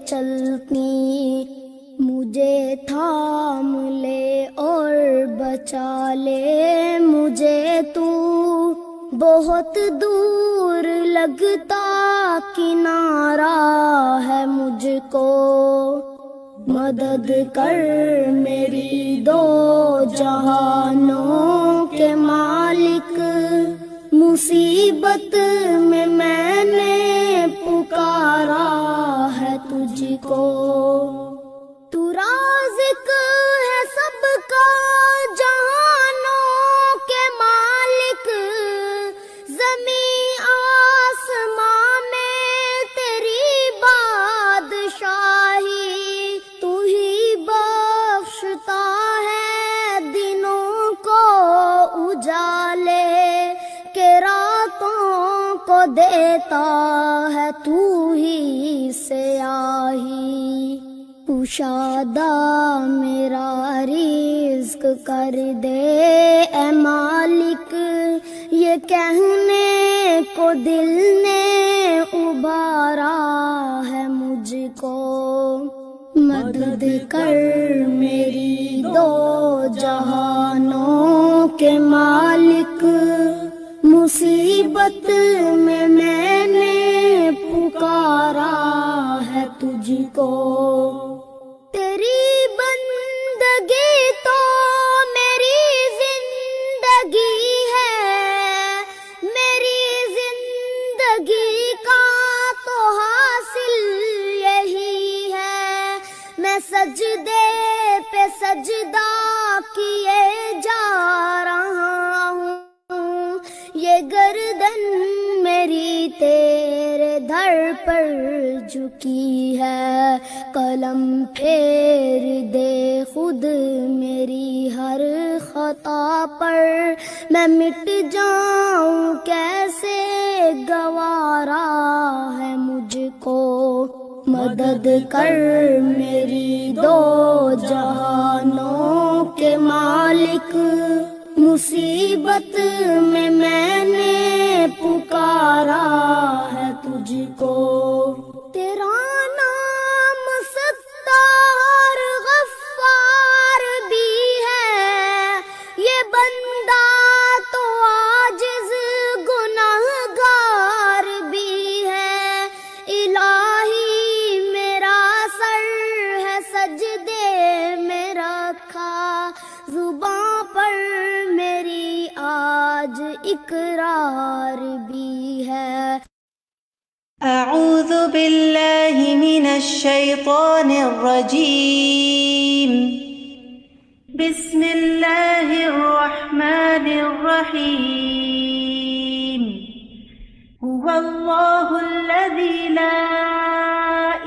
چلتی، مجھے تھام لے اور بچا لے مجھے تو، بہت دور لگتا کنارہ ہے مجھ کو، مدد کر میری دو جہانوں کے مالک، مصیبت میں نے پکارا ہے تجھ کو، تو رازق ہے سب کا جہانوں کے مالک، زمین آسماں میں تیری بادشاہی، تو ہی بخشتا ہے دنوں کو اجالے کہ راتوں کو دیتا ہے تو ہی سیاہی، کشادہ میرا رزق کر دے اے مالک، یہ کہنے کو دل نے ابھارا ہے مجھ کو، مدد کر میری دو جہانوں کے مالک، مصیبت میں نے پکارا ہے تجھ کو، تیری بندگی تو میری زندگی ہے، میری زندگی کا تو حاصل یہی ہے، میں سجدے پہ سجدہ کیے جا رہا ہوں، یہ گردن میری تیرے در پر جھکی ہے، قلم پھیر دے خود میری ہر خطا پر، میں مٹ جاؤں کیسے گوارا ہے مجھ کو، مدد کر میری دو جہانوں کے مالک، مصیبت میں نے پکارا ہے تجھ کو، تیرا نام ستار غفار بھی ہے، یہ بندہ تو عاجز گنہگار بھی ہے، الہی میرا سر ہے سجدے میں رکھا، زباں پر میری آج اقرار بھی ہے۔ اعوذ باللہ من الشیطان الرجیم، بسم اللہ الرحمن الرحیم، هو اللہ الذی لا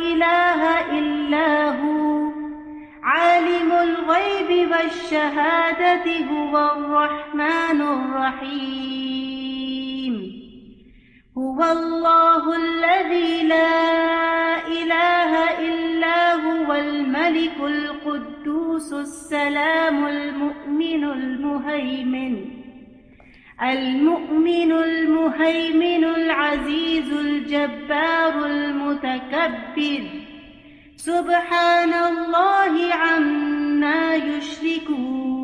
الہ الا هو عالم الغیب والشہادۃ هو الرحمن الرحیم، هو اللہ الذی لا الہ الا هو الملک القدوس السلام المؤمن المهيمن العزيز الجبار المتكبر، سبحان الله عما يشركون،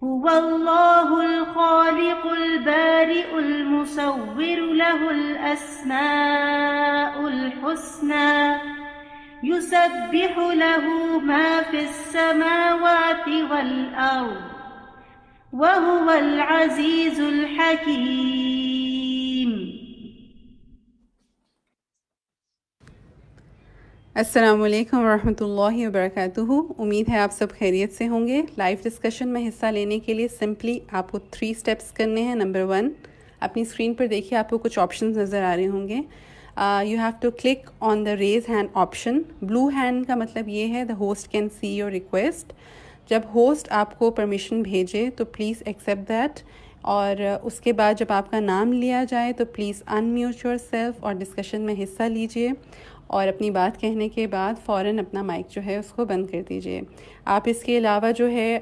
هو الله الخالق البارئ المصور له الأسماء الحسنى، يسبح له ما في السماوات والأرض، وهو العزيز الحكيم۔ السلام علیکم ورحمۃ اللہ وبرکاتہ۔ امید ہے آپ سب خیریت سے ہوں گے۔ لائیو ڈسکشن میں حصہ لینے کے لیے سمپلی آپ کو 3 اسٹیپس کرنے ہیں۔ نمبر 1، اپنی اسکرین پر دیکھیے آپ کو کچھ آپشنز نظر آ رہے ہوں گے۔ You have to click on the raise hand option. Blue hand کا مطلب یہ ہے the host can see your request. جب ہوسٹ آپ کو پرمیشن بھیجے تو پلیز ایکسیپٹ دیٹ، اور اس کے بعد جب آپ کا نام لیا جائے تو پلیز انمیوٹ یور سیلف اور ڈسکشن میں حصہ لیجئے۔ اور اپنی بات کہنے کے بعد فوراً اپنا مائک جو ہے اس کو بند کر دیجیے. آپ اس کے علاوہ جو ہے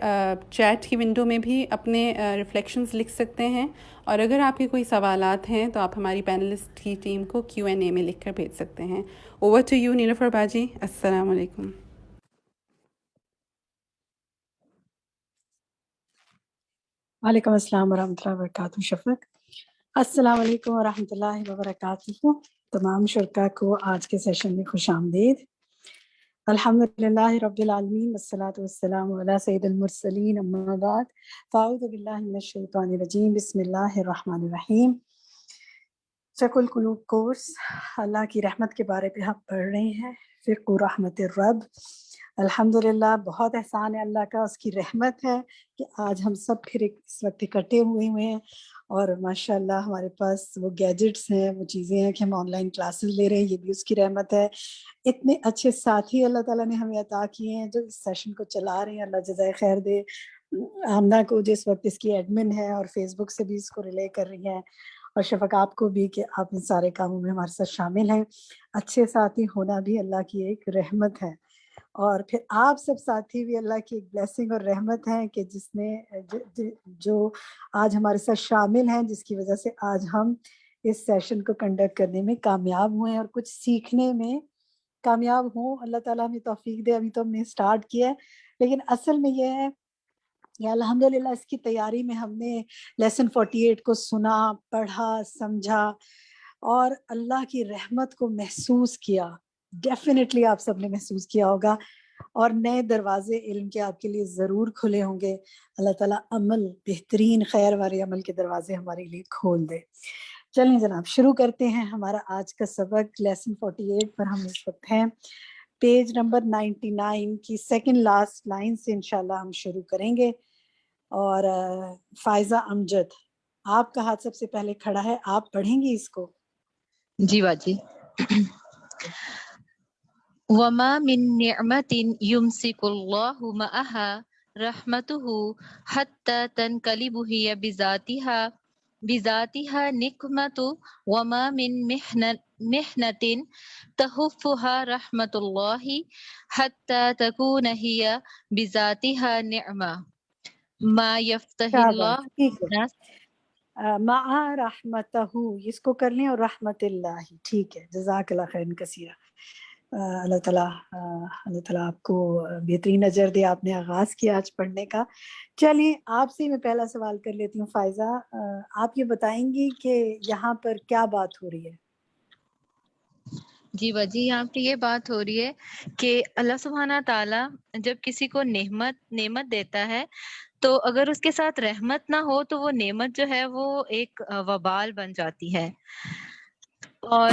چیٹ کی ونڈو میں بھی اپنے ریفلیکشنز لکھ سکتے ہیں, اور اگر آپ کے کوئی سوالات ہیں تو آپ ہماری پینلسٹ کی ٹیم کو Q&A میں لکھ کر بھیج سکتے ہیں. اوور ٹو یو نیلوفر باجی. السلام علیکم. وعلیکم السلام ورحمۃ اللہ وبرکاتہ. شفق, السلام علیکم ورحمۃ اللہ وبرکاتہ. تمام شرکاء کو آج کے سیشن میں خوش آمدید. الحمدللہ رب العالمین والصلاۃ والسلام علی سید المرسلین, اما بعد فاعوذ باللہ من الشیطان الرجیم, بسم اللہ الرحمن الرحیم. فقہ القلوب کورس, اللہ کی رحمت کے بارے پہ ہم پڑھ رہے ہیں. فقہ رحمت الرب. الحمدللہ بہت احسان ہے اللہ کا, اس کی رحمت ہے کہ آج ہم سب پھر اس وقت اکٹھے ہوئے ہیں, اور ماشاءاللہ ہمارے پاس وہ گیجٹس ہیں, وہ چیزیں ہیں کہ ہم آن لائن کلاسز لے رہے ہیں, یہ بھی اس کی رحمت ہے. اتنے اچھے ساتھی اللہ تعالیٰ نے ہمیں عطا کیے ہیں جو اس سیشن کو چلا رہے ہیں, اللہ جزائے خیر دے. آمنہ کو جو اس وقت اس کی ایڈمن ہے اور فیس بک سے بھی اس کو ریلے کر رہی ہیں, اور شفق آپ کو بھی کہ آپ ان سارے کاموں میں ہمارے ساتھ شامل ہیں. اچھے ساتھی ہونا بھی اللہ کی ایک رحمت ہے, اور پھر آپ سب ساتھی بھی اللہ کی ایک بلیسنگ اور رحمت ہیں کہ جس نے جو آج ہمارے ساتھ شامل ہیں, جس کی وجہ سے آج ہم اس سیشن کو کنڈکٹ کرنے میں کامیاب ہوئے ہیں اور کچھ سیکھنے میں کامیاب ہوں. اللہ تعالیٰ ہمیں توفیق دے. ابھی تو ہم نے اسٹارٹ کیا ہے, لیکن اصل میں یہ ہے کہ الحمدللہ اس کی تیاری میں ہم نے لیسن 48 کو سنا, پڑھا, سمجھا اور اللہ کی رحمت کو محسوس کیا. ڈیفینیٹلی آپ سب نے محسوس کیا ہوگا, اور نئے دروازے علم کے آپ کے لیے ضرور کھلے ہوں گے. اللہ تعالیٰ عمل, بہترین خیر والے عمل کے دروازے ہمارے لیے کھول دے. چلیں جناب, شروع کرتے ہیں ہمارا آج کا سبق. لیسن 48 پر ہم اس وقت ہیں, پیج نمبر 99 کی سیکنڈ لاسٹ لائن سے انشاءاللہ ہم شروع کریں گے. اور فائزہ امجد, آپ کا ہاتھ سب سے پہلے کھڑا ہے, آپ پڑھیں گی اس کو؟ جی باجی. وما من نعمت يمسك الله معها رحمته حتى تنقلب هي بذاتها نقمة وما من محنة تخفها رحمة الله حتى تكون هي بذاتها نعمة ما يفتح الله الناس. مع رحمتہ, اس کو کر لیں, اور رحمت اللہ. ٹھیک ہے, جزاک اللہ خیر کثیرہ. اللہ تعالیٰ آپ کو بہترین اجر دے. آپ نے آغاز کیا آج پڑھنے کا. چلیے آپ سے میں پہلا سوال کر لیتی ہوں. فائزہ, آپ یہ بتائیں گی کہ یہاں پر کیا بات ہو رہی ہے؟ جی باجی, یہاں پہ یہ بات ہو رہی ہے کہ اللہ سبحانہ تعالیٰ جب کسی کو نعمت دیتا ہے تو اگر اس کے ساتھ رحمت نہ ہو تو وہ نعمت جو ہے وہ ایک وبال بن جاتی ہے. اور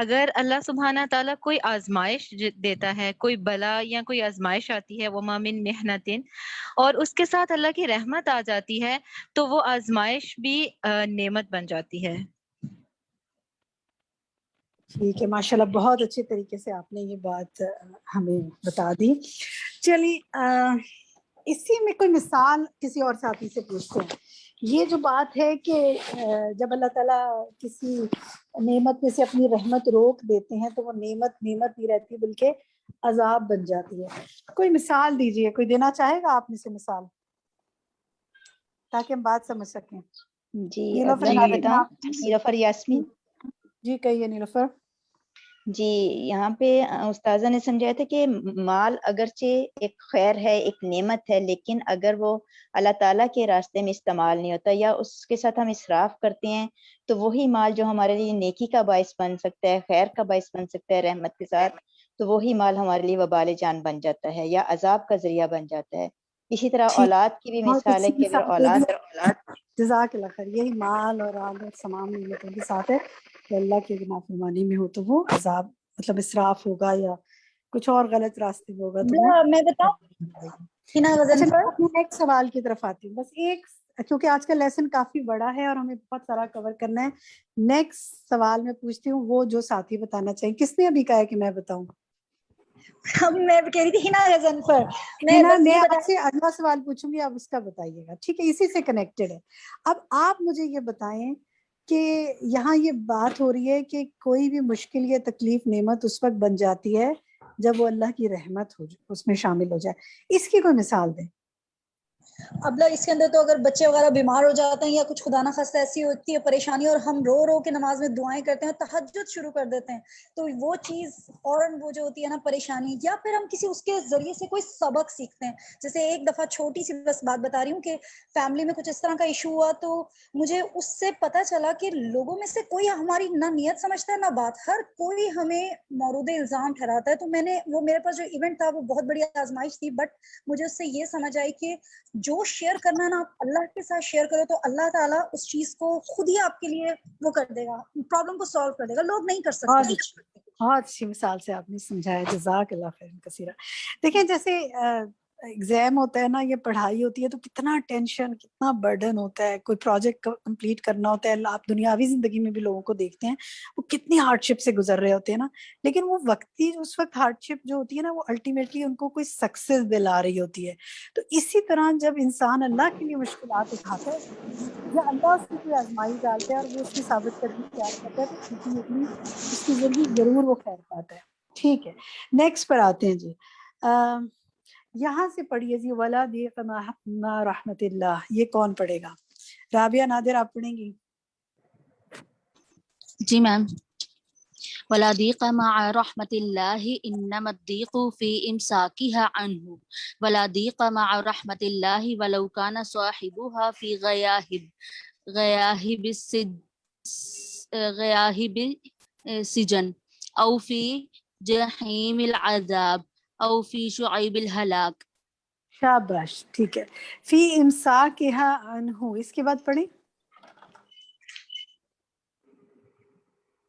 اگر اللہ سبحانہ تعالیٰ کوئی آزمائش دیتا ہے, کوئی بلا یا کوئی آزمائش آتی ہے, وما من محنت, اور اس کے ساتھ اللہ کی رحمت آ جاتی ہے تو وہ آزمائش بھی نعمت بن جاتی ہے. ٹھیک ہے, ماشاءاللہ بہت اچھے طریقے سے آپ نے یہ بات ہمیں بتا دی. چلیے اسی میں کوئی مثال کسی اور ساتھی سے پوچھتے ہیں. یہ جو بات ہے کہ جب اللہ تعالیٰ کسی نعمت میں سے اپنی رحمت روک دیتے ہیں تو وہ نعمت نہیں رہتی بلکہ عذاب بن جاتی ہے. کوئی مثال دیجیے, کوئی دینا چاہے گا آپ میں سے مثال, تاکہ ہم بات سمجھ سکیں. جی نیلوفر میں بتاؤں, نیلوفر یاسمین. جی کہیے نیلوفر. جی, یہاں پہ استاذہ نے سمجھایا تھا کہ مال اگرچہ ایک خیر ہے, ایک نعمت ہے, لیکن اگر وہ اللہ تعالیٰ کے راستے میں استعمال نہیں ہوتا یا اس کے ساتھ ہم اسراف کرتے ہیں تو وہی مال جو ہمارے لیے نیکی کا باعث بن سکتا ہے, خیر کا باعث بن سکتا ہے رحمت کے ساتھ, تو وہی مال ہمارے لیے وبال جان بن جاتا ہے یا عذاب کا ذریعہ بن جاتا ہے. اسی طرح اولاد کی بھی مثال ہے کہ اگر اولاد, جزاک اللہ خیر, یہی مال اور تمام نعمتوں کے ساتھ ہے کہ اللہ کی نافرمانی میں ہو تو وہ عذاب, مطلب اسراف ہوگا یا کچھ اور غلط راستے میں ہوگا تو وہ. میں بتاؤں, نیکسٹ سوال کی طرف آتی ہوں. بس ایک, کیونکہ آج کا لیسن کافی بڑا ہے اور ہمیں بہت سارا کور کرنا ہے. نیکسٹ سوال میں پوچھتی ہوں وہ جو ساتھی بتانا چاہیں. کس نے ابھی کہا ہے کہ میں بتاؤں؟ میں کہہ رہی تھی ہنا غزن پر. میں آپ سے اگلا سوال پوچھوں گی, آپ اس کا بتائیے گا, ٹھیک ہے؟ اسی سے کنیکٹڈ ہے. اب آپ مجھے یہ بتائیں کہ یہاں یہ بات ہو رہی ہے کہ کوئی بھی مشکل یا تکلیف نعمت اس وقت بن جاتی ہے جب وہ اللہ کی رحمت ہو اس میں شامل ہو جائے. اس کی کوئی مثال دیں. ابلا اس کے اندر تو اگر بچے وغیرہ بیمار ہو جاتے ہیں یا کچھ خدا نخواستہ ایسی ہوتی ہے پریشانی اور ہم رو رو کے نماز میں دعائیں کرتے ہیں تہجد شروع کر دیتے ہیں تو وہ چیز فوراً وہ جو ہوتی ہے نا پریشانی, یا پھر ہم کسی اس کے ذریعے سے کوئی سبق سیکھتے ہیں. جیسے ایک دفعہ چھوٹی سی بس بات بتا رہی ہوں کہ فیملی میں کچھ اس طرح کا ایشو ہوا تو مجھے اس سے پتہ چلا کہ لوگوں میں سے کوئی ہماری نہ نیت سمجھتا ہے نہ بات, ہر کوئی ہمیں مورود الزام ٹھہراتا ہے. تو میں نے وہ میرے پاس جو ایونٹ تھا وہ بہت بڑی آزمائش تھی, بٹ مجھے اس سے یہ سمجھ آئی کہ جو شیئر کرنا نا آپ اللہ کے ساتھ شیئر کرو تو اللہ تعالیٰ اس چیز کو خود ہی آپ کے لیے وہ کر دے گا, پرابلم کو سالو کر دے گا. لوگ نہیں کر سکتے. بہت اچھی مثال سے آپ نے سمجھایا, جزاک اللہ خیر کثیرہ. دیکھیں جیسے ایگزام ہوتا ہے نا, یہ پڑھائی ہوتی ہے تو کتنا ٹینشن کتنا برڈن ہوتا ہے. کوئی پروجیکٹ کمپلیٹ کرنا ہوتا ہے, آپ دنیاوی زندگی میں بھی لوگوں کو دیکھتے ہیں وہ کتنی ہارڈ شپ سے گزر رہے ہوتے ہیں نا, لیکن وہ وقتی اس وقت ہارڈ شپ جو ہوتی ہے نا وہ الٹیمیٹلی ان کو کوئی سکسیس دلا رہی ہوتی ہے. تو اسی طرح جب انسان اللہ کے لیے مشکلات اٹھاتا ہے یا اللہ اس کی کوئی آزمائی ڈالتا ہے اور وہ اس کی ثابت قدمی اختیار کرتا ہے تو الٹیمیٹلی اس کے ذریعے ضرور وہ خیر پاتا ہے. ٹھیک ہے, نیکسٹ پر آتے ہیں جی. یہاں سے پڑھیے جی, ولا دیق مع رحمت اللہ. یہ کون پڑھے گا؟ رابعہ نادر آپ پڑھیں گی؟ جی میم. ولا ضيق مع رحمة الله إنما الضيق في إمساكها عنه ولا ضيق مع رحمة الله ولو كان صاحبها في غياهب السجن أو في جحيم العذاب أو في شعيب الهلاك. شاباش, ٹھیک ہے. فی امساکها عنہ, اس کے بعد پڑھیں.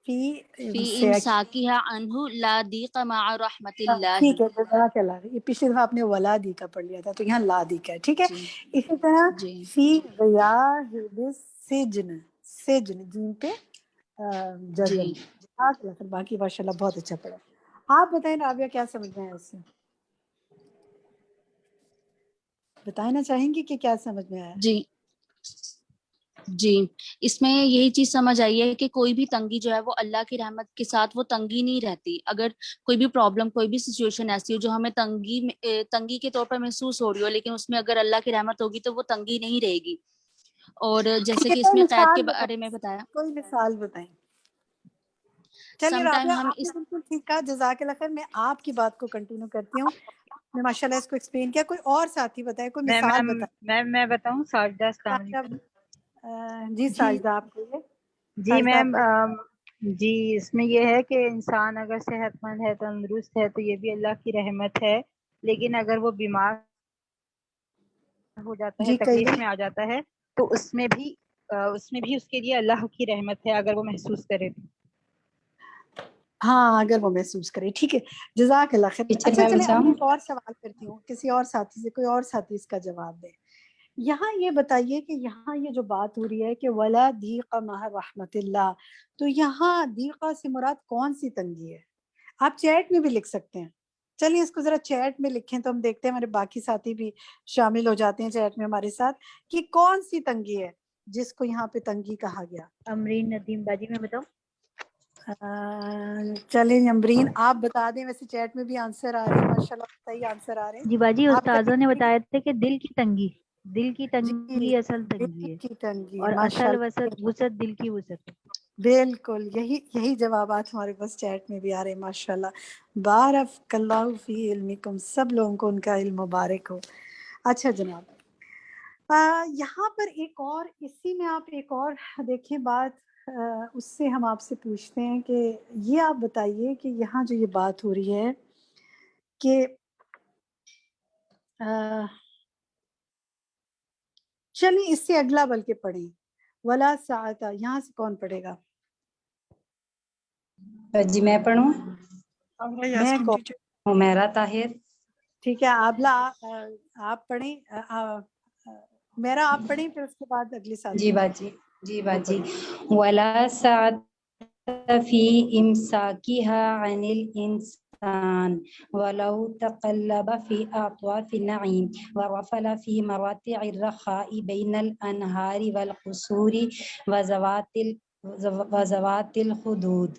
فی امساکها عنہ لا ضیق مع رحمت اللہ. ٹھیک ہے, جزاک اللہ. یہ پچھلی دفعہ آپ نے ولا دی کا پڑھ لیا تھا تو یہاں لا دی کا ہے. ٹھیک ہے. اسی طرح فی غیاہب السجن, سجن جن پہ جزم. جزاک اللہ. باقی ماشاءاللہ بہت اچھا پڑھا. آپ بتائیں رابعہ کیا سمجھ میں آیا اس سے؟ بتانا چاہیں گی کہ کیا سمجھ میں آیا؟ جی اس میں یہی چیز سمجھ آئی ہے کہ کوئی بھی تنگی جو ہے وہ اللہ کی رحمت کے ساتھ وہ تنگی نہیں رہتی. اگر کوئی بھی پرابلم کوئی بھی سچویشن ایسی ہو جو ہمیں تنگی کے طور پر محسوس ہو رہی ہو, لیکن اس میں اگر اللہ کی رحمت ہوگی تو وہ تنگی نہیں رہے گی. اور جیسے کہ اس میں قید کے بارے میں بتایا, کوئی مثال بتائیں. چلیے رابعہ آپ نے بالکل ٹھیک کہا, جزاک اللہ خیر. میں آپ کی بات کو کنٹینیو کرتی ہوں. میں ماشاءاللہ اس کو ایکسپلین کیا. کوئی اور ساتھی بتائے, کوئی مثال بتائے. میں بتاؤں. ساجدہ, السلام علیکم. جی ساجدہ آپ کو. جی میم, جی اس میں یہ ہے کہ انسان اگر صحت مند ہے تندرست ہے تو یہ بھی اللہ کی رحمت ہے, لیکن اگر وہ بیمار ہو جاتا ہے تکلیف میں آ جاتا ہے تو اس میں بھی اس کے لیے اللہ کی رحمت ہے اگر وہ محسوس کرے. ہاں اگر وہ محسوس کرے. ٹھیک ہے, جزاک اللہ خیر. اچھا چلیں اب ایک اور سوال کرتی ہوں کسی اور ساتھی سے, کوئی اور ساتھی اس کا جواب دے. یہاں یہ بتائیے کہ یہاں یہ جو بات ہو رہی ہے کہ ولا ضیق مع رحمت اللہ, تو یہاں ضیقہ سے مراد کون سی تنگی ہے؟ آپ چیٹ میں بھی لکھ سکتے ہیں. چلیے اس کو ذرا چیٹ میں لکھیں تو ہم دیکھتے ہیں ہمارے باقی ساتھی بھی شامل ہو جاتے ہیں چیٹ میں ہمارے ساتھ, کہ کون سی تنگی ہے جس کو یہاں پہ تنگی کہا گیا. امرین ندیم باجی میں بتاؤں. چلیں امرین آپ بتا دیں. ویسے چیٹ میں بھی آنسر آ رہے ہیں ماشاءاللہ, صحیح آنسر آ رہے ہیں. جی باجی, آپ استاذوں نے بتایا تھے کہ دل کی تنگی اصل تنگی ہے, کی تنگی, اور اصل ماشاءاللہ وسعت دل کی وسعت ہے. بالکل یہی جوابات ہمارے پاس چیٹ میں بھی آ رہے ہیں ماشاءاللہ. بارک اللہ فی علمکم, سب لوگوں کو ان کا علم مبارک ہو. اچھا جناب, یہاں پر ایک اور اسی میں آپ ایک اور دیکھیں بات, اس سے ہم آپ سے پوچھتے ہیں کہ یہ آپ بتائیے کہ یہاں جو یہ بات ہو رہی ہے کہ چلیے اس سے اگلا بلکہ پڑھیں, ولا ساعتا, یہاں سے کون پڑھے گا؟ جی میں پڑھوں. میں حمیرہ طاہر. ٹھیک ہے, آپ پڑھیں. میرا آپ پڑھیں پھر اس کے بعد اگلی ساتھی. جی باجی. ولا ساعت فی امساکها عن الانسان ولو تقلب فی اطواف النعیم ورفل فی مراتع الرخاء بین الانہار والقصور وزوات وذوات الخدود.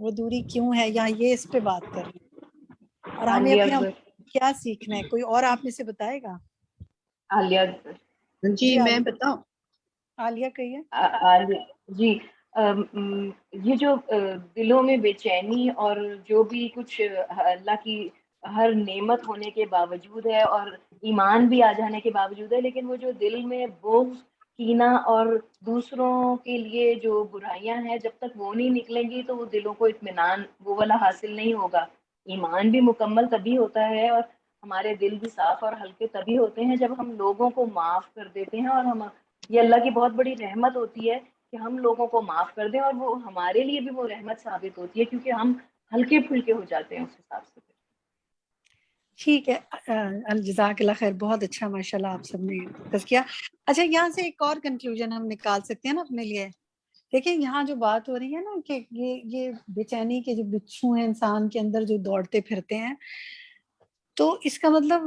وہ دوری کیوں ہے, یا یہ اس پہ بات کر رہے ہیں, اور ہمیں عالیہ اپنے اکبر. کیا سیکھنا ہے. کوئی اور آپ میں سے بتائے گا؟ عالیہ اکبر. جی میں عالیہ, بتاؤں. عالیہ کہیے. جی یہ جو دلوں میں بے چینی اور جو بھی کچھ اللہ کی ہر نعمت ہونے کے باوجود ہے اور ایمان بھی آ جانے کے باوجود ہے, لیکن وہ جو دل میں بغض, کینہ اور دوسروں کے لیے جو برائیاں ہیں, جب تک وہ نہیں نکلیں گی تو وہ دلوں کو اطمینان وہ والا حاصل نہیں ہوگا. ایمان بھی مکمل تبھی ہوتا ہے اور ہمارے دل بھی صاف اور ہلکے تبھی ہوتے ہیں جب ہم لوگوں کو معاف کر دیتے ہیں, اور ہم یہ اللہ کی بہت بڑی رحمت ہوتی ہے کہ ہم لوگوں کو معاف کر دیں, اور وہ ہمارے لیے بھی وہ رحمت ثابت ہوتی ہے کیونکہ ہم ہلکے پھلکے ہو جاتے ہیں اس حساب سے. ٹھیک ہے, الجزاک اللہ خیر, بہت اچھا ماشاءاللہ آپ سب نے ڈسکس کیا. اچھا یہاں سے ایک اور کنکلوژن ہم نکال سکتے ہیں نا اپنے لیے. دیکھیں یہاں جو بات ہو رہی ہے نا کہ یہ بے چینی کے جو بچھو ہیں انسان کے اندر جو دوڑتے پھرتے ہیں, تو اس کا مطلب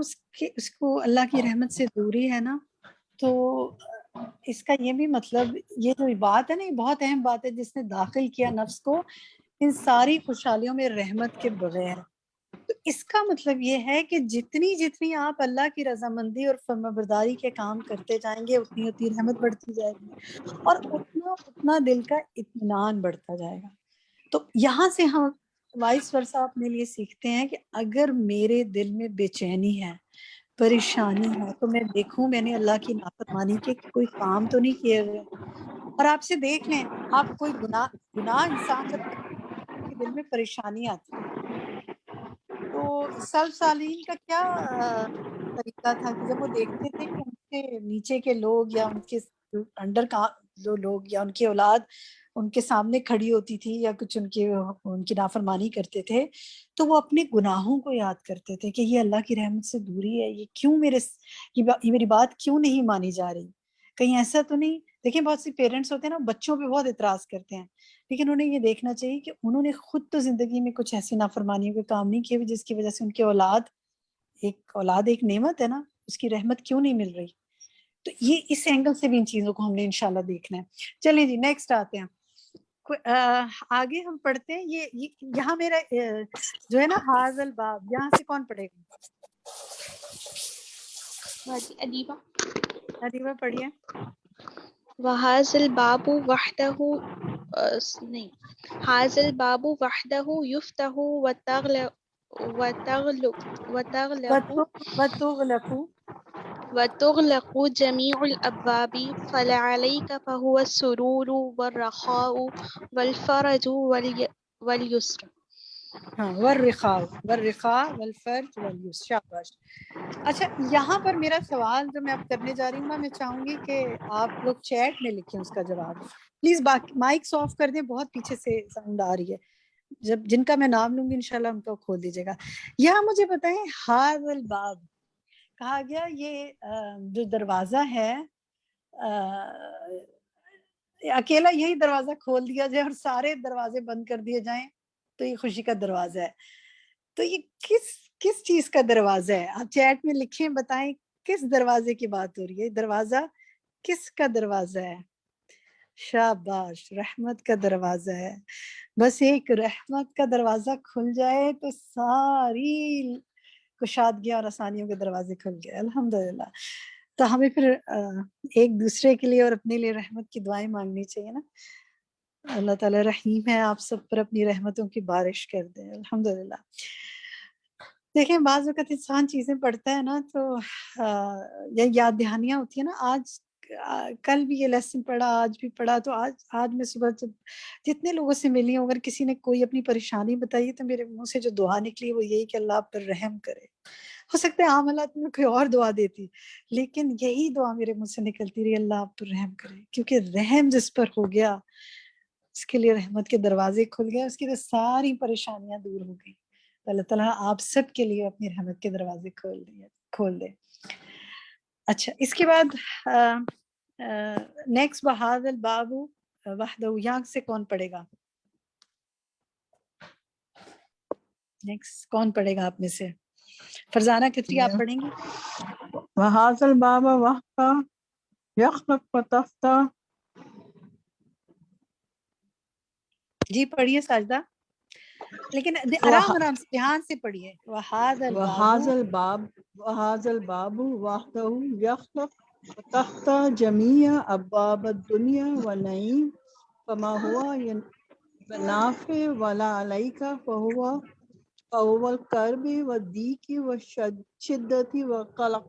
اس کو اللہ کی رحمت سے دوری ہے نا. تو اس کا یہ بھی مطلب, یہ جو بات ہے نا, یہ بہت اہم بات ہے, جس نے داخل کیا نفس کو ان ساری خوشحالیوں میں رحمت کے بغیر. تو اس کا مطلب یہ ہے کہ جتنی آپ اللہ کی رضامندی اور فرمانبرداری کے کام کرتے جائیں گے, اتنی رحمت بڑھتی جائے گی اور اتنا دل کا اطمینان بڑھتا جائے گا. تو یہاں سے ہم وائس ورثہ اپنے لیے سیکھتے ہیں کہ اگر میرے دل میں بے چینی ہے, پریشانی ہے, تو میں دیکھوں میں نے اللہ کی نافرمانی کے کوئی کام تو نہیں کیے ہوئے. اور آپ سے دیکھ لیں, آپ کوئی گناہ انسان جب کے دل میں پریشانی آتی ہے, تو سلف صالحین کا کیا طریقہ تھا کہ جب وہ دیکھتے تھے کہ ان کے نیچے کے لوگ یا ان کے انڈر کا جو لوگ یا ان کی اولاد ان کے سامنے کھڑی ہوتی تھی یا کچھ ان کی نافرمانی کرتے تھے, تو وہ اپنے گناہوں کو یاد کرتے تھے کہ یہ اللہ کی رحمت سے دوری ہے, یہ کیوں یہ میری بات کیوں نہیں مانی جا رہی, کہیں ایسا تو نہیں. دیکھیں بہت سی پیرنٹس ہوتے ہیں نا, بچوں پہ بہت اعتراض کرتے ہیں, لیکن انہیں یہ دیکھنا چاہیے کہ انہوں نے خود تو زندگی میں کچھ ایسی نافرمانیوں کے کام نہیں کیے ہوئے جس کی وجہ سے ان کے اولاد ایک نعمت ہے نا, اس کی رحمت کیوں نہیں مل رہی. تو یہ اس اینگل سے بھی ان چیزوں کو ہم نے انشاءاللہ دیکھنا ہے. چلیں جی نیکسٹ آتے ہیں, آگے ہم پڑھتے ہیں. یہ یہاں میرا جو ہے نا حاذ الباب, یہاں سے کون پڑھے گا؟ ادیبہ پڑھیے. وَهَذَا الْبَابُ وَحْدَهُ هَذَا الْبَابُ وَحْدَهُ يُفْتَحُ وَتُغْلَقُ جَمِيعُ الْأَبْوَابِ فَلَعَلَيْكَ فَهُوَ السُّرُورُ وَالرَّخَاءُ وَالْفَرَجُ وَالْيُسْرُ. ہاں, والرخاء والفرج والیسر. شاباش. اچھا یہاں پر میرا سوال جو میں اب کرنے جا رہی ہوں نا, میں چاہوں گی کہ آپ لوگ چیٹ میں لکھیں اس کا جواب پلیز. مائکس آف کر دیں, بہت پیچھے سے ساؤنڈ آ رہی ہے. جن کا میں نام لوں گی انشاءاللہ ان کو کھول دیجیے گا. یہاں مجھے بتائیں, حاذ الباب کہا گیا, یہ جو دروازہ ہے, اکیلا یہی دروازہ کھول دیا جائے اور سارے دروازے بند کر دیے جائیں تو یہ خوشی کا دروازہ ہے. تو یہ کس چیز کا دروازہ ہے؟ آپ چیٹ میں لکھیں, بتائیں کس دروازے کی بات ہو رہی ہے. دروازہ کس کا دروازہ ہے؟ شاباش, رحمت کا دروازہ ہے. بس ایک رحمت کا دروازہ کھل جائے تو ساری کشادگیاں اور آسانیوں کے دروازے کھل گئے, الحمدللہ. تو ہمیں پھر ایک دوسرے کے لیے اور اپنے لیے رحمت کی دعائیں مانگنی چاہیے نا. اللہ تعالیٰ رحیم ہے, آپ سب پر اپنی رحمتوں کی بارش کر دے, الحمدللہ. دیکھیں بعض وقت انسان چیزیں پڑھتا ہے نا تو یا یاد دہانیاں ہوتی ہیں نا. آج کل بھی یہ لیسن پڑھا, آج بھی پڑھا, تو آج میں صبح جتنے لوگوں سے ملی ہوں, اگر کسی نے کوئی اپنی پریشانی بتائی تو میرے منہ سے جو دعا نکلی وہ یہی کہ اللہ آپ پر رحم کرے. ہو سکتا ہے عام حالات میں کوئی اور دعا دیتی, لیکن یہی دعا میرے منہ سے نکلتی رہی, اللہ آپ پر رحم کرے. کیونکہ رحم جس پر ہو گیا اس کے لیے رحمت کے دروازے کھل گئے, اس کی تو ساری پریشانیاں دور ہو گئی. اللہ تعالیٰ آپ سب کے لیے اپنی رحمت کے دروازے کھول دے. اچھا اس کے بعد نیکسٹ وَهَذَا الْبَابُ وَحْدَهُ, یہاں سے کون پڑھے گا؟ نیکسٹ کون پڑھے گا آپ میں سے؟ فرزانہ کتری آپ پڑھیں گی؟ وَهَذَا الْبَابَ وَحْدَهُ يَخْلُقُ وَتَفْتَحُ. جی پڑھیے ساجدہ. لیکن آرام آرام سے دھیان سے پڑھیے. وهذا الباب وحده يخلق تحت جميع أبواب الدنيا والنعيم فما هو بنافع ولا عليك فهو الكرب والضيق والشدة والقلق.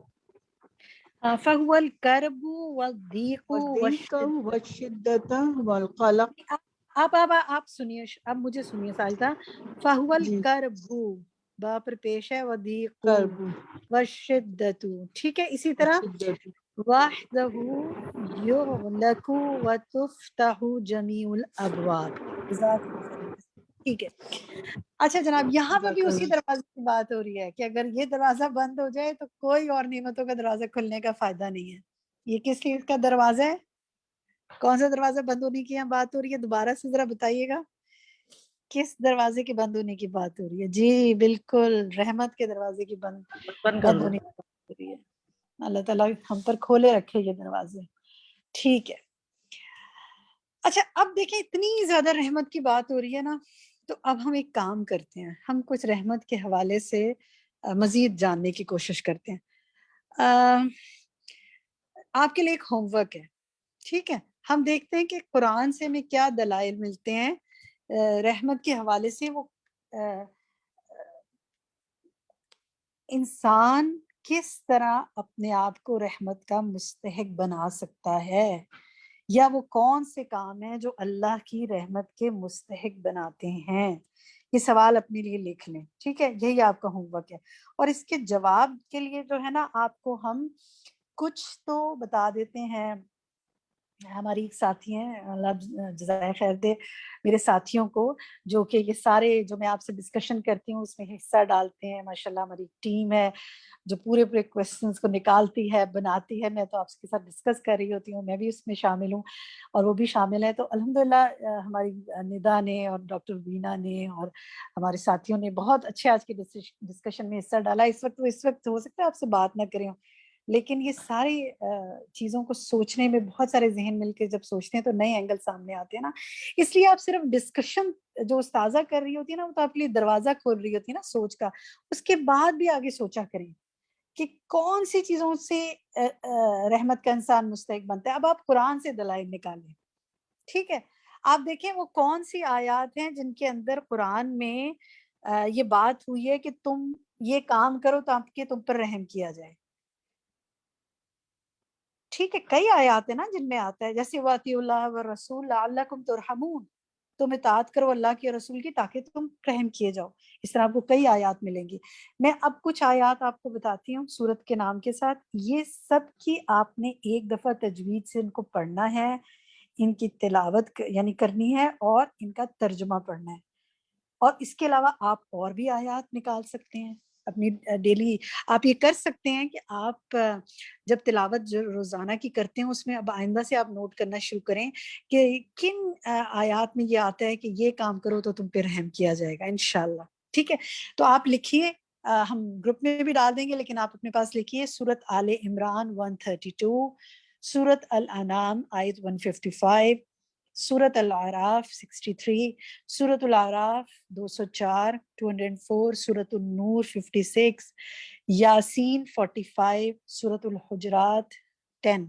فهو الكرب والضيق والشدة والقلق. آپ سنیے، اب مجھے سنیے ساجدہ. فهو الكرب با پر پیش ہے، وضیق والشدۃ، ٹھیک ہے. اسی طرح وحدہ یغلق وتفتح جمیع الابواب. ٹھیک ہے. اچھا جناب، یہاں پہ بھی اسی دروازے کی بات ہو رہی ہے کہ اگر یہ دروازہ بند ہو جائے تو کوئی اور نعمتوں کا دروازہ کھلنے کا فائدہ نہیں ہے. یہ کس چیز کا دروازہ ہے؟ کون سا دروازہ بند ہونے کی یہاں بات ہو رہی ہے؟ دوبارہ سے ذرا بتائیے گا کس دروازے کے بند ہونے کی بات ہو رہی ہے؟ جی بالکل، رحمت کے دروازے کی بند ہونے کی بات ہو رہی ہے. اللہ تعالیٰ ہم پر کھولے رکھے یہ دروازے. ٹھیک ہے. اچھا اب دیکھیں، اتنی زیادہ رحمت کی بات ہو رہی ہے نا، تو اب ہم ایک کام کرتے ہیں، ہم کچھ رحمت کے حوالے سے مزید جاننے کی کوشش کرتے ہیں. آپ کے لیے ایک ہوم ورک ہے، ٹھیک ہے. ہم دیکھتے ہیں کہ قرآن سے ہمیں کیا دلائل ملتے ہیں رحمت کے حوالے سے. وہ انسان کس طرح اپنے آپ کو رحمت کا مستحق بنا سکتا ہے، یا وہ کون سے کام ہیں جو اللہ کی رحمت کے مستحق بناتے ہیں. یہ سوال اپنے لیے لکھ لیں، ٹھیک ہے. یہی آپ کا ہوم ورک ہے. اور اس کے جواب کے لیے جو ہے نا، آپ کو ہم کچھ تو بتا دیتے ہیں. ہماری ایک ساتھی ہیں، اللہ جزائے خیر دے میرے ساتھیوں کو، جو کہ یہ سارے جو میں آپ سے ڈسکشن کرتی ہوں اس میں حصہ ڈالتے ہیں. ماشاءاللہ ہماری ٹیم ہے جو پورے کویسچنز کو نکالتی ہے، بناتی ہے. میں تو آپ کے ساتھ ڈسکس کر رہی ہوتی ہوں، میں بھی اس میں شامل ہوں اور وہ بھی شامل ہے. تو الحمدللہ ہماری ندا نے اور ڈاکٹر وینا نے اور ہمارے ساتھیوں نے بہت اچھے آج کے ڈسکشن میں حصہ ڈالا. اس وقت ہو سکتا ہے آپ سے بات نہ کریں، لیکن یہ ساری چیزوں کو سوچنے میں بہت سارے ذہن مل کے جب سوچتے ہیں تو نئے اینگل سامنے آتے ہیں نا. اس لیے آپ صرف ڈسکشن جو استاذہ کر رہی ہوتی ہے نا، وہ تو آپ کے لیے دروازہ کھول رہی ہوتی ہے نا سوچ کا. اس کے بعد بھی آگے سوچا کریں کہ کون سی چیزوں سے رحمت کا انسان مستحق بنتا ہے. اب آپ قرآن سے دلائل نکالیں، ٹھیک ہے. آپ دیکھیں وہ کون سی آیات ہیں جن کے اندر قرآن میں یہ بات ہوئی ہے کہ تم یہ کام کرو تاکہ تم پر رحم کیا جائے. ٹھیک ہے. کئی آیات ہیں نا جن میں آتا ہے، جیسے وَأَطِیعُوا اللَّهَ وَالرَّسُولَ لَعَلَّکُمْ تُرْحَمُونَ، تم اطاعت کرو اللہ کی اور رسول کی تاکہ تم رحم کیے جاؤ. اس طرح آپ کو کئی آیات ملیں گی. میں اب کچھ آیات آپ کو بتاتی ہوں سورت کے نام کے ساتھ. یہ سب کی آپ نے ایک دفعہ تجوید سے ان کو پڑھنا ہے، ان کی تلاوت یعنی کرنی ہے اور ان کا ترجمہ پڑھنا ہے. اور اس کے علاوہ آپ اور بھی آیات نکال سکتے ہیں اپنی ڈیلی. آپ یہ کر سکتے ہیں کہ آپ جب تلاوت جو روزانہ کی کرتے ہیں اس میں اب آئندہ سے آپ نوٹ کرنا شروع کریں کہ کن آیات میں یہ آتا ہے کہ یہ کام کرو تو تم پہ رحم کیا جائے گا انشاءاللہ. ٹھیک ہے. تو آپ لکھیے، ہم گروپ میں بھی ڈال دیں گے لیکن آپ اپنے پاس لکھیے. سورت آل عمران 132، سورت الانعام آیت 155، سورت الاعراف 63، سورت الاعراف 204 204، سورت النور 56، یاسین 45، سورت الحجرات 10.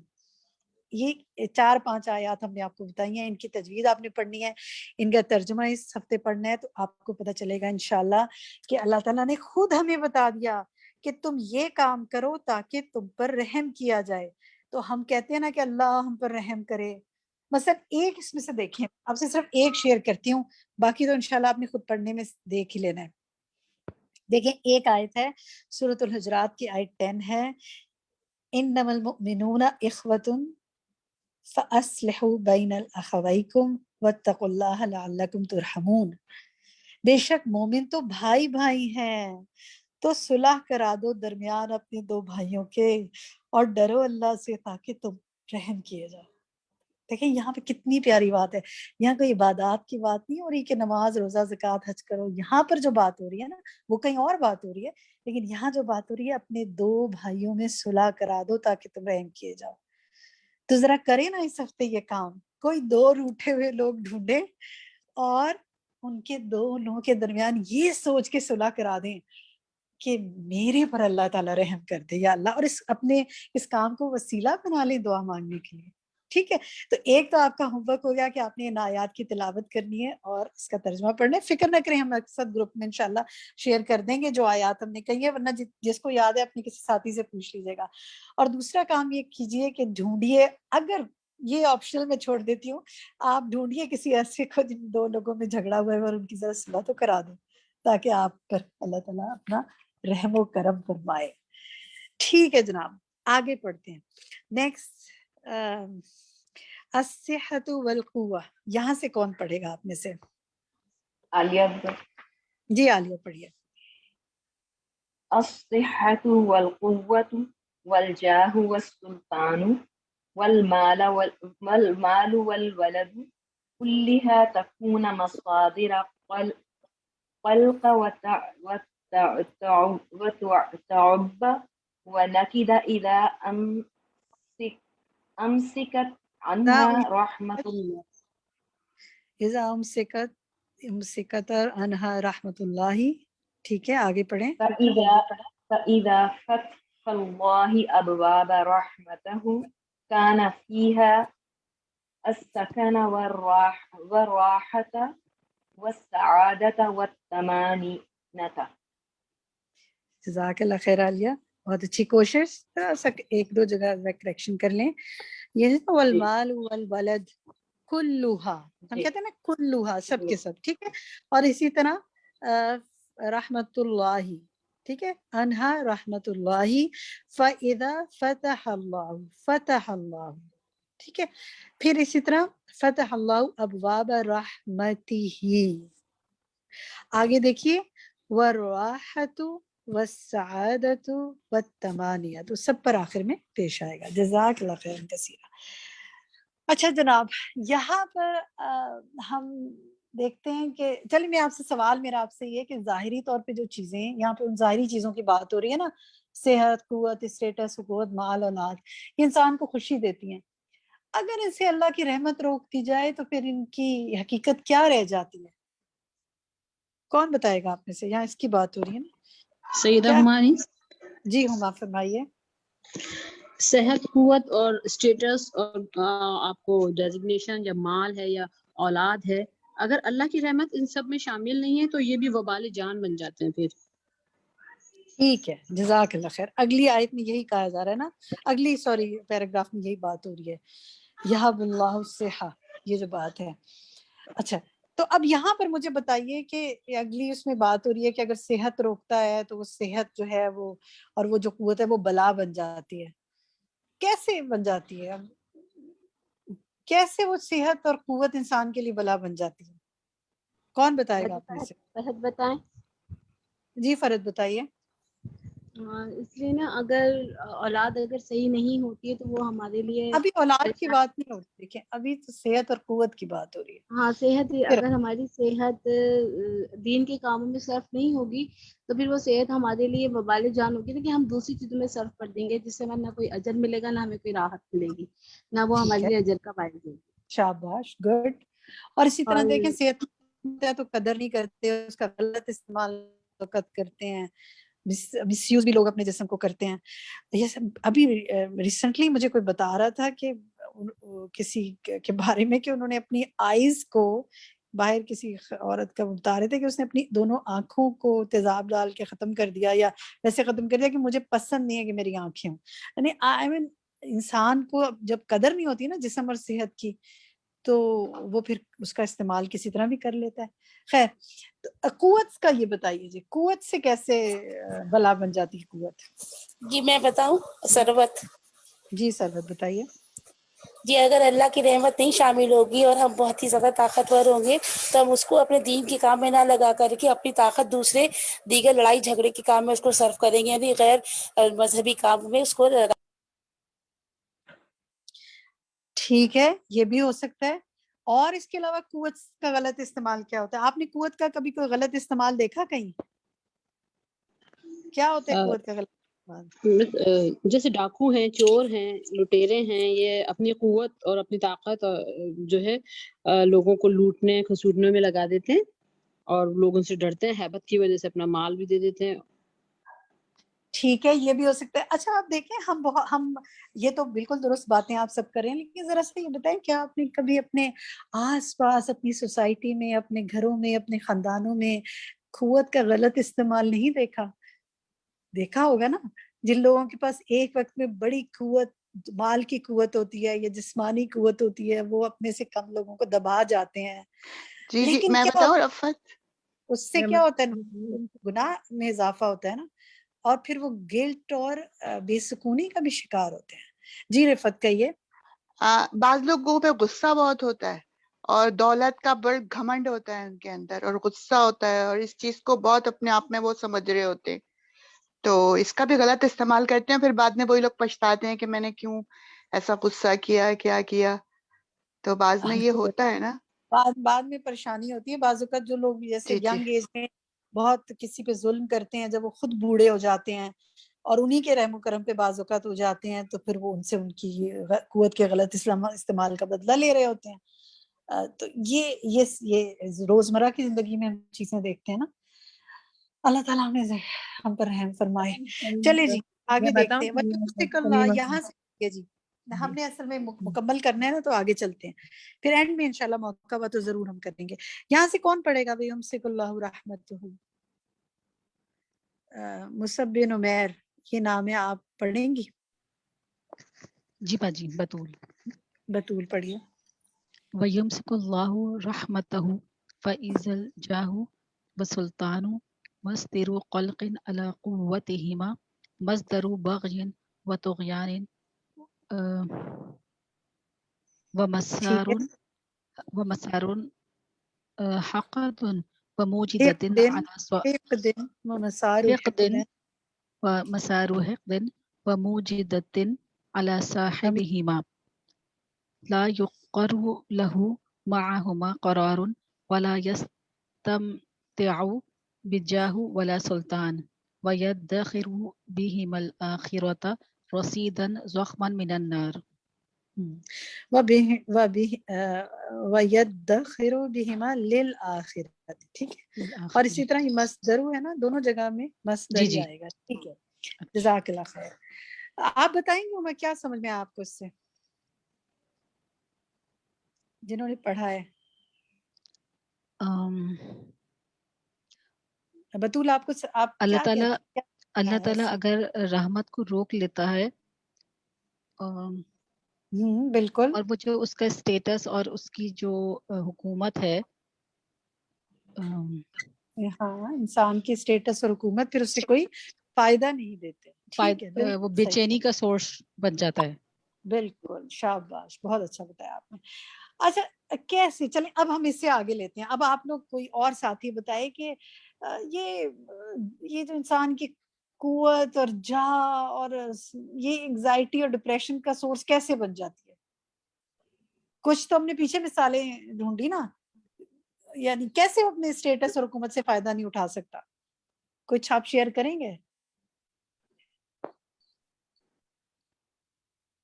یہ 4-5 آیات ہم نے آپ کو بتائی ہیں. ان کی تجوید آپ نے پڑھنی ہے، ان کا ترجمہ اس ہفتے پڑھنا ہے. تو آپ کو پتہ چلے گا انشاءاللہ کہ اللہ تعالیٰ نے خود ہمیں بتا دیا کہ تم یہ کام کرو تاکہ تم پر رحم کیا جائے. تو ہم کہتے ہیں نا کہ اللہ ہم پر رحم کرے. مثلا ایک اس میں سے دیکھیں، آپ سے صرف ایک شیئر کرتی ہوں، باقی تو انشاءاللہ آپ نے خود پڑھنے میں دیکھ ہی لینا ہے. دیکھیں ایک آیت ہے سورۃ الحجرات کی آیت 10 ہے، انما المؤمنون اخوۃ فاصلحوا بین الاخویکم واتقوا اللہ لعلکم ترحمون. بے شک مومن تو بھائی بھائی ہیں، تو صلح کرا دو درمیان اپنے دو بھائیوں کے اور ڈرو اللہ سے تاکہ تم رحم کیے جاؤ. دیکھیں یہاں پہ کتنی پیاری بات ہے. یہاں کوئی عبادات کی بات نہیں ہو رہی کہ نماز روزہ زکوٰۃ حج کرو. یہاں پر جو بات ہو رہی ہے نا وہ کہیں اور بات ہو رہی ہے، لیکن یہاں جو بات ہو رہی ہے اپنے دو بھائیوں میں صلح کرا دو تاکہ تم رحم کیے جاؤ. تو ذرا کریں نا اس ہفتے یہ کام. کوئی 2 روٹھے ہوئے لوگ ڈھونڈے اور ان کے دونوں کے درمیان یہ سوچ کے صلح کرا دیں کہ میرے پر اللہ تعالیٰ رحم کر دے یا اللہ، اور اپنے اس کام کو وسیلہ بنا لیں دعا مانگنے کے لیے. ٹھیک ہے، تو ایک تو آپ کا ہوم ورک ہو گیا کہ آپ نے ان آیات کی تلاوت کرنی ہے اور اس کا ترجمہ پڑھنا ہے. فکر نہ کریں، ہم اکثر گروپ میں انشاءاللہ شیئر کر دیں گے جو آیات ہم نے کہی ہے، ورنہ جس کو یاد ہے اپنے کسی ساتھی سے پوچھ لیجیے گا. اور دوسرا کام یہ کیجئے کہ ڈھونڈیے، اگر یہ آپشنل میں چھوڑ دیتی ہوں، آپ ڈھونڈیے کسی ایسے کو جن دو لوگوں میں جھگڑا ہوا ہے اور ان کی ذرا صلح تو کرا دیں، تاکہ آپ پر اللہ تعالیٰ اپنا رحم و کرم فرمائے. ٹھیک ہے جناب، آگے پڑھتے ہیں. نیکسٹ الصحۃ والقوہ، یہاں سے کون پڑھے گا آپ میں سے؟ عالیہ. جی عالیہ پڑھیے. الصحۃ والقوۃ والجاہ والسلطان والمال والولد كلها تكون مصادر قلق وتعب ونكد إذا أمسكت عنها رحمة الله. اذا امسكت عنها رحمت اللہ. ٹھیک ہے، آگے پڑھیں. فإذا فتح الله أبواب رحمته كان فيها السكن والراحة والسعادة والطمأنينة. جزاک اللہ خیر عالیہ، بہت اچھی کوشش. تھوڑا سا ایک دو جگہ کریکشن کر لیں. یہ والمال والولد کلھا، ہم کہتے ہیں نا کلھا، سب کے سب. ٹھیک ہے، اور اسی طرح رحمت اللہ. ٹھیک ہے، انہا رحمت اللہ. فَإِذَا فتح اللہ، فتح اللہ. ٹھیک ہے، پھر اسی طرح فتح اللہ ابواب رحمتہ. آگے دیکھیے والراحۃ والسعادۃ والطمانینۃ، سب پر آخر میں پیش آئے گا. جزاک اللہ خیر کثیرا. اچھا جناب، یہاں پر ہم دیکھتے ہیں کہ چلیے میں آپ سے سوال میرا آپ سے یہ کہ ظاہری طور پہ جو چیزیں یہاں پہ ان ظاہری چیزوں کی بات ہو رہی ہے نا، صحت، قوت، اسٹیٹس، حکومت، مال، اولاد، یہ انسان کو خوشی دیتی ہیں. اگر ان سے اللہ کی رحمت روک دی جائے تو پھر ان کی حقیقت کیا رہ جاتی ہے؟ کون بتائے گا آپ میں سے؟ یہاں اس کی بات ہو رہی ہے نا. سیدہ ہماری جی ہما فرمائیے. صحت، قوت اور اسٹیٹس اور آپ کو ڈیزگنیشن یا مال ہے یا اولاد ہے، اگر اللہ کی رحمت ان سب میں شامل نہیں ہے تو یہ بھی وبال جان بن جاتے ہیں پھر. ٹھیک ہے، جزاک اللہ خیر. اگلی آیت میں یہی کہا جا رہا ہے نا، اگلی پیراگراف میں یہی بات ہو رہی ہے، یہب اللہ الصحہ، یہ جو بات ہے. اچھا، تو اب یہاں پر مجھے بتائیے کہ اگلی اس میں بات ہو رہی ہے کہ اگر صحت روکتا ہے تو وہ صحت جو ہے وہ اور وہ جو قوت ہے وہ بلا بن جاتی ہے. کیسے بن جاتی ہے؟ کیسے وہ صحت اور قوت انسان کے لیے بلا بن جاتی ہے؟ کون بتائے گا آپ میں سے؟ فرحت بتائیں. جی فرحت بتائیے. اس لیے نا اگر اولاد اگر صحیح نہیں ہوتی ہے تو وہ ہمارے لیے ابھی اولاد کی بات نہیں ہو رہی، دیکھیں ابھی تو صحت اور قوت کی بات ہو رہی ہے. ہاں صحت، اگر ہماری صحت دین کے کاموں میں صرف نہیں ہوگی تو پھر وہ صحت ہمارے لیے وبال جان ہوگی، لیکن ہم دوسری چیزوں میں صرف کر دیں گے جس سے ہمیں نہ کوئی اجر ملے گا، نہ ہمیں کوئی راحت ملے گی، نہ وہ ہمارے لیے اجر کا باعث ہوگی. شاباش، گڈ. اور اسی طرح دیکھیں صحت تو قدر نہیں کرتے، اس کا غلط استعمال کرتے ہیں، مس یوز بھی لوگ اپنے جسم کو کرتے ہیں. یہ ابھی ریسنٹلی مجھے کوئی بتا رہا تھا کہ کسی کے بارے میں کہ انہوں نے اپنی آئیز کو باہر کسی عورت کا بتا رہے تھے کہ اس نے اپنی دونوں آنکھوں کو تیزاب ڈال کے ختم کر دیا یا ویسے ختم کر دیا کہ مجھے پسند نہیں ہے کہ میری آنکھیں ہوں. یعنی آئی مین انسان کو جب قدر نہیں ہوتی نا جسم اور صحت کی تو وہ پھر اس کا استعمال کسی طرح بھی کر لیتا ہے. خیر، تو قوت کا یہ بتائیے جی، قوت سے کیسے بلا بن جاتی ہے قوت؟ جی میں بتاؤں سروت. جی سروت بتائیے. جی اگر اللہ کی رحمت نہیں شامل ہوگی اور ہم بہت ہی زیادہ طاقتور ہوں گے تو ہم اس کو اپنے دین کے کام میں نہ لگا کر کے اپنی طاقت دوسرے دیگر لڑائی جھگڑے کے کام میں اس کو صرف کریں گے، یعنی غیر مذہبی کام میں اس کو. ٹھیک ہے، یہ بھی ہو سکتا ہے. اور اس کے علاوہ قوت کا غلط استعمال کیا ہوتا ہے؟ آپ نے قوت کا کبھی کوئی غلط استعمال دیکھا کہیں؟ کیا ہوتا ہے قوت کا غلط استعمال؟ جیسے ڈاکو ہیں، چور ہیں، لٹیرے ہیں، یہ اپنی قوت اور اپنی طاقت جو ہے لوگوں کو لوٹنے کھسوٹنے میں لگا دیتے ہیں. اور لوگوں سے ڈرتے ہیں، ہیبت کی وجہ سے اپنا مال بھی دے دیتے ہیں. ٹھیک ہے، یہ بھی ہو سکتا ہے. اچھا آپ دیکھیں، ہم یہ تو بالکل درست باتیں آپ سب کریں، لیکن ذرا سا یہ بتائیں کیا آپ نے کبھی اپنے آس پاس، اپنی سوسائٹی میں، اپنے گھروں میں، اپنے خاندانوں میں قوت کا غلط استعمال نہیں دیکھا ہوگا نا؟ جن لوگوں کے پاس ایک وقت میں بڑی قوت، مال کی قوت ہوتی ہے یا جسمانی قوت ہوتی ہے، وہ اپنے سے کم لوگوں کو دبا جاتے ہیں. جی لیکن میں کیا بتاؤں ہوتا رفت؟ ہے اس سے کیا ہوتا ہے؟ گناہ میں اضافہ ہوتا ہے نا، اور پھر وہ گلٹ اور بے سکونی کا بھی شکار ہوتے ہیں. جی رفت کہیے. بعض لوگوں پہ غصہ بہت ہوتا ہے اور دولت کا بڑا گھمنڈ ہوتا ہے ان کے اندر، اور غصہ ہوتا ہے، اور اس چیز کو بہت اپنے آپ میں وہ سمجھ رہے ہوتے ہیں، تو اس کا بھی غلط استعمال کرتے ہیں. پھر بعد میں وہی لوگ پچھتاتے ہیں کہ میں نے کیوں ایسا غصہ کیا. تو بعض میں یہ ہوتا ہے نا، بعد میں پریشانی ہوتی ہے. بعض اوقات جو لوگ جیسے جی ینگ ایج میں بہت کسی پہ ظلم کرتے ہیں، جب وہ خود بوڑھے ہو جاتے ہیں اور انہی کے رحم و کرم پہ بعض اوقات ہو جاتے ہیں، تو پھر وہ ان سے ان کی قوت کے غلط استعمال کا بدلہ لے رہے ہوتے ہیں. تو یہ روزمرہ کی زندگی میں ہم چیزیں دیکھتے ہیں نا. اللہ تعالیٰ ہم پر رحم فرمائے. چلے جی آگے دیکھتے ہیں. یہاں سے جی ہم نے اصل میں مکمل کرنا ہے نا، تو آگے چلتے ہیں، پھر اینڈ میں انشاءاللہ موقع ہوا تو ضرور ہم کریں گے. یہاں سے کون پڑھے گا بھائی؟ یمسک اللہ رحمتہ. مصعب بن عمیر یہ نام ہے، آپ پڑھیں گی؟ جی باجی بطول پڑھیے. وَيُمْسِكُ اللَّهُ رَحْمَتَهُ فَإِذَا الْجَاهُ وَسُلْطَانُ مَصْدَرُ خَلْقٍ عَلَى قُوَّتِهِمَا مَصْدَرُ بَغْيٍ وَطُغْيَانٍ وَمَسَارٌ حَقْدٌ وَمُوجِدَةٍ عَلَى حقد ومسار حقد وموجدة على صاحبهما لا يقر له معهما قرار ولا يستمتع بجاه ولا سلطان ويدخر بهما الآخرة رصيدا ضخما من النار. وَيَدَّخِرُ بِهِمَا لِلْآخِرَةِ. ٹھیک ہے، اور اسی طرح یہ مصدر ہے نا، دونوں جگہ میں مصدر ہی آئے گا. ٹھیک ہے، جزاک اللہ خیر. آپ بتائیں گے میں کیا سمجھ میں آپ کو اس سے، جنہوں نے پڑھا ہے؟ بطول آپ کو اللہ تعالیٰ اگر رحمت کو روک لیتا ہے، بالکل، اور وہ جو اس کا اسٹیٹس اور اس کی جو حکومت ہے، ہاں انسان کی اسٹیٹس اور حکومت پھر اس سے کوئی فائدہ نہیں دیتے. ٹھیک ہے، وہ بے چینی کا سورس بن جاتا ہے. بالکل، شاباش، بہت اچھا بتایا آپ نے. اچھا کیسے، چلیں اب ہم اس سے آگے لیتے ہیں. اب آپ لوگ کوئی اور ساتھی بتائے کہ یہ جو انسان کی قوت اور جاہ اور یہ انگزائٹی اور ڈپریشن کا سورس کیسے بن جاتی ہے؟ کچھ تو ہم نے پیچھے مثالیں ڈھونڈی نا، یعنی کیسے وہ اپنے اسٹیٹس اور حکومت سے فائدہ نہیں اٹھا سکتا. کچھ آپ شیئر کریں گے؟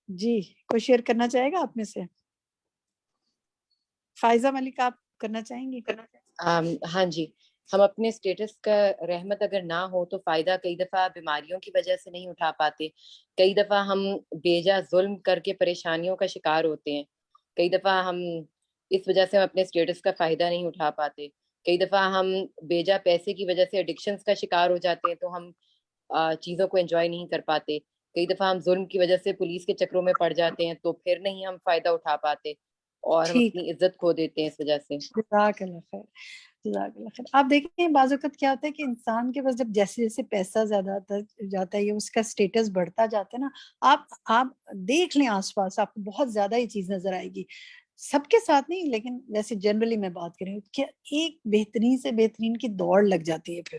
جی کوئی شیئر کرنا چاہے گا آپ میں سے؟ فائزہ ملک آپ کرنا چاہیں گی؟ ہاں جی، ہم اپنے اسٹیٹس کا رحمت اگر نہ ہو تو فائدہ کئی دفعہ بیماریوں کی وجہ سے نہیں اٹھا پاتے، کئی دفعہ ہم بیجا ظلم کر کے پریشانیوں کا شکار ہوتے ہیں، کئی دفعہ ہم اس وجہ سے ہم اپنے اسٹیٹس کا فائدہ نہیں اٹھا پاتے، کئی دفعہ ہم بیجا پیسے کی وجہ سے ایڈکشنز کا شکار ہو جاتے ہیں تو ہم چیزوں کو انجوائے نہیں کر پاتے، کئی دفعہ ہم ظلم کی وجہ سے پولیس کے چکروں میں پڑ جاتے ہیں تو پھر نہیں ہم فائدہ اٹھا پاتے اور ہم اپنی عزت کھو دیتے ہیں اس وجہ سے. جزاک اللہ خیر، جزاک اللہ خیر. آپ دیکھیں بعض اوقات کیا ہوتا ہے کہ انسان کے پاس جب جیسے جیسے پیسہ زیادہ جاتا ہے یا اس کا اسٹیٹس بڑھتا جاتا ہے نا، آپ دیکھ لیں آس پاس، آپ کو بہت زیادہ یہ چیز نظر آئے گی. سب کے ساتھ نہیں لیکن ویسے جنرلی میں بات کریں کہ ایک بہترین سے بہترین کی دوڑ لگ جاتی ہے. پھر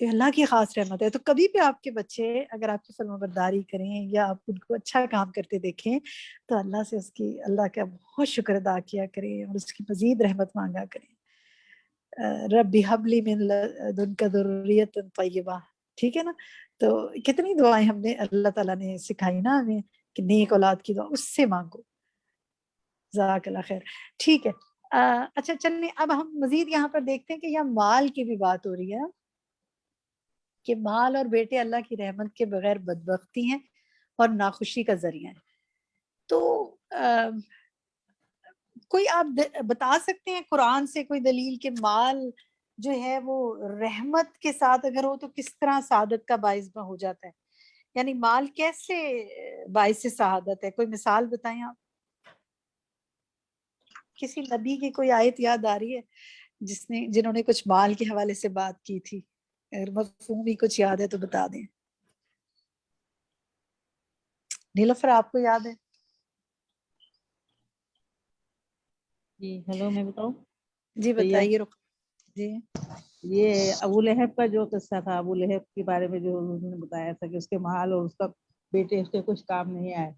تو یہ اللہ کی خاص رحمت ہے. تو کبھی بھی آپ کے بچے اگر آپ کی فرمانبرداری کریں یا آپ ان کو اچھا کام کرتے دیکھیں تو اللہ سے اللہ کا بہت شکر ادا کیا کریں اور اس کی مزید رحمت مانگا کریں. ربی حبلی من لدنک ذریۃ طیبہ. ٹھیک ہے نا. تو کتنی دعائیں ہم نے اللہ تعالیٰ نے سکھائی نا ہمیں کہ نیک اولاد کی دعا اس سے مانگو. جزاک اللہ خیر. ٹھیک ہے. اچھا چلیں اب ہم مزید یہاں پر دیکھتے ہیں کہ یہاں مال کی بھی بات ہو رہی ہے کہ مال اور بیٹے اللہ کی رحمت کے بغیر بدبختی ہیں اور ناخوشی کا ذریعہ ہیں. تو کوئی آپ بتا سکتے ہیں قرآن سے کوئی دلیل کہ مال جو ہے وہ رحمت کے ساتھ اگر ہو تو کس طرح سعادت کا باعث ہو جاتا ہے؟ یعنی مال کیسے باعث سعادت ہے؟ کوئی مثال بتائیں آپ. کسی نبی کی کوئی آیت یاد آ رہی ہے جنہوں نے کچھ مال کے حوالے سے بات کی تھی؟ اگر مفہوم ہی کچھ یاد ہے تو بتا دیں. نیلوفر آپ کو یاد ہے؟ جی ہیلو میں بتاؤں. جی بتائیے. جی یہ ابو لہب کا جو قصہ تھا، ابو لہب کے بارے میں جو انہوں نے بتایا تھا کہ اس کے مال اور اس کا بیٹے اس کے کچھ کام نہیں آئے.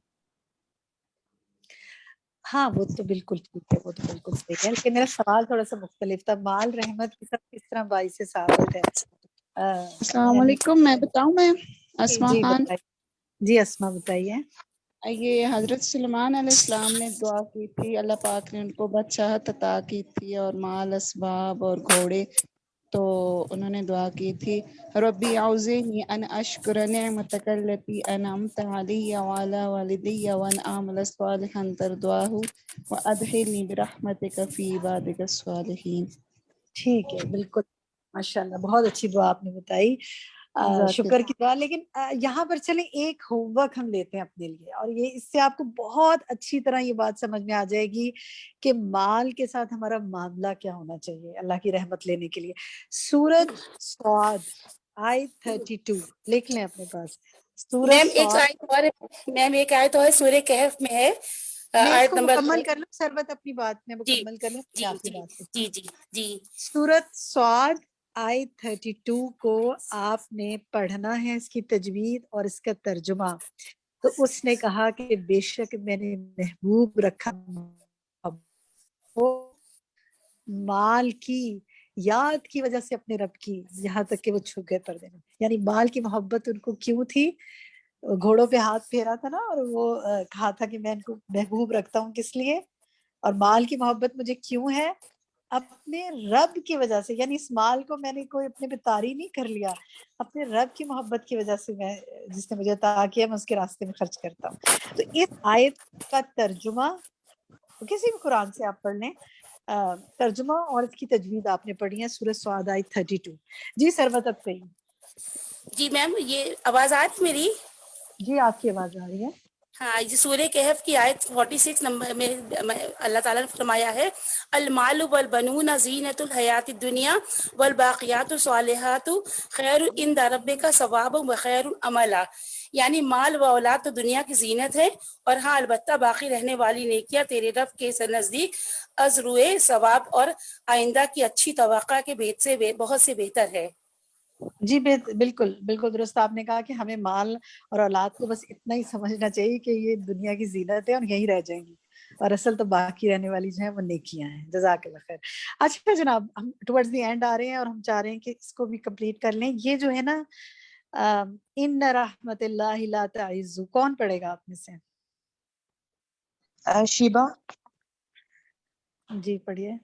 ہاں وہ تو بالکل ٹھیک ہے، وہ تو بالکل صحیح ہے، لیکن میرا سوال تھوڑا سا مختلف تھا. مال رحمت کے ساتھ کس طرح باعث سعادت ہے؟ السلام علیکم. میں بتاؤں میں اسما جی خان. بتائیے. جی اسما بتائیے. یہ حضرت سلیمان علیہ السلام نے دعا کی تھی، اللہ پاک نے ان کو بادشاہت عطا کی تھی اور مال اسباب اور گھوڑے. تو انہوں نے دعا کی تھی ربی اوزعنی ان اشکر نعمتک التی انعمت علی وعلی والدی وان اعمل صالحا ترضاہ وادخلنی برحمتک فی عبادک الصالحین. ٹھیک ہے، بالکل ماشاءاللہ بہت اچھی دعا آپ نے بتائی. شکر کی دعا. لیکن یہاں پر چلیں ایک ہوم ورک ہم لیتے ہیں اپنے لیے، اور یہ اس سے آپ کو بہت اچھی طرح یہ بات سمجھ میں آ جائے گی کہ مال کے ساتھ ہمارا معاملہ کیا ہونا چاہیے اللہ کی رحمت لینے کے لیے. سورۃ صاد آیت 32 لکھ لیں اپنے پاس. میم ایک آیت اور سورہ کہف میں ہے. میں اس آیت کو نمبر مکمل کر لوں، سربت اپنی بات میں مکمل کر لوں. جی جی جی جی جی. سورۃ صاد آیت 32 کو آپ نے پڑھنا ہے، اس کی تجوید اور اس کا ترجمہ. تو اس نے کہا کہ بے شک میں نے محبوب رکھا مال کی یاد کی وجہ سے اپنے رب کی، یہاں تک کہ وہ چھپ گئے پردے میں. یعنی مال کی محبت ان کو کیوں تھی؟ گھوڑوں پہ ہاتھ پھیرا تھا نا، اور وہ کہا تھا کہ میں ان کو محبوب رکھتا ہوں کس لیے، اور مال کی محبت مجھے کیوں ہے؟ اپنے رب کی وجہ سے. یعنی اس مال کو میں نے کوئی اپنے پہ طاری نہیں کر لیا، اپنے رب کی محبت کی وجہ سے میں جس نے مجھے عطا کیا میں اس کے راستے میں خرچ کرتا ہوں. تو اس آیت کا ترجمہ کسی بھی قرآن سے آپ پڑھ لیں، ترجمہ اور اس کی تجوید آپ نے پڑھی ہے سورۃ صاد آیت 32. جی سربت اب کہیں. جی میم یہ آواز آ رہی میری؟ جی آپ کی آواز آ رہی ہے. ہاں، یہ سورہ کہف کی آیت 46 نمبر میں اللہ تعالیٰ نے فرمایا ہے المال والبنون زینت الحیات الدنیا والباقیات الصالحات خیر عند ربک ثوابا وخیر عملا. یعنی مال و اولاد تو دنیا کی زینت ہے، اور ہاں البتہ باقی رہنے والی نیکیاں تیرے رب کے نزدیک ازروئے ثواب اور آئندہ کی اچھی توقع کے بھید سے بہت سے بہتر ہے. جی بالکل بالکل درست. آپ نے کہا کہ ہمیں مال اور اولاد کو بس اتنا ہی سمجھنا چاہیے کہ یہ دنیا کی زینت ہے اور یہیں رہ جائیں گی، اور اصل تو باقی رہنے والی جو ہیں وہ نیکیاں ہیں. جزاک اللہ خیر. اچھا جناب، ہم ٹورڈز دی اینڈ آ رہے ہیں اور ہم چاہ رہے ہیں کہ اس کو بھی کمپلیٹ کر لیں. یہ جو ہے نا ان رحمت اللہ لا تعز، کون پڑھے گا آپ میں سے؟ شیبہ. جی پڑھیے.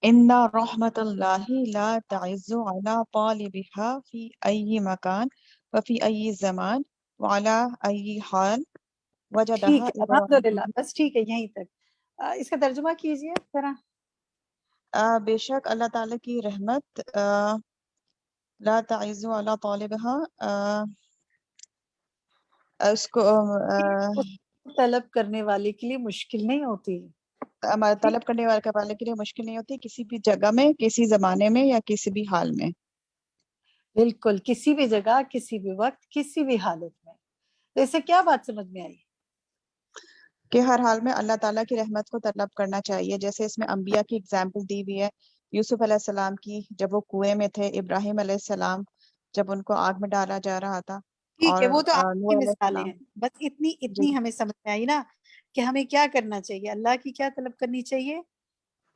ان رحمت اللہ لا تعز على طالبها في اي مكان وفي اي زمان وعلى اي حال وجدها. ٹھیک ہے، الحمدللہ، بس ٹھیک ہے یہیں تک. اس کا ترجمہ کیجیے ذرا. بے شک اللہ تعالیٰ کی رحمت لا تعز على طالبها اس کو طلب کرنے والے کے لیے مشکل نہیں ہوتی، طلب کرنے والے کے لیے مشکل نہیں ہوتی کسی بھی جگہ میں، کسی زمانے میں یا کسی بھی حال میں. بالکل، کسی بھی جگہ، کسی بھی وقت، کسی بھی حالت میں. تو اس سے کیا بات سمجھ میں آئی؟ کہ ہر حال میں اللہ تعالیٰ کی رحمت کو طلب کرنا چاہیے. جیسے اس میں انبیاء کی اگزامپل دی ہوئی ہے، یوسف علیہ السلام کی جب وہ کنویں میں تھے، ابراہیم علیہ السلام جب ان کو آگ میں ڈالا جا رہا تھا. ٹھیک ہے، وہ تو آپ نوح کی علیہ مثالیں السلام. ہیں، بس اتنی ہمیں سمجھ میں آئی نا کہ ہمیں کیا کرنا چاہیے، اللہ کی کیا طلب کرنی چاہیے،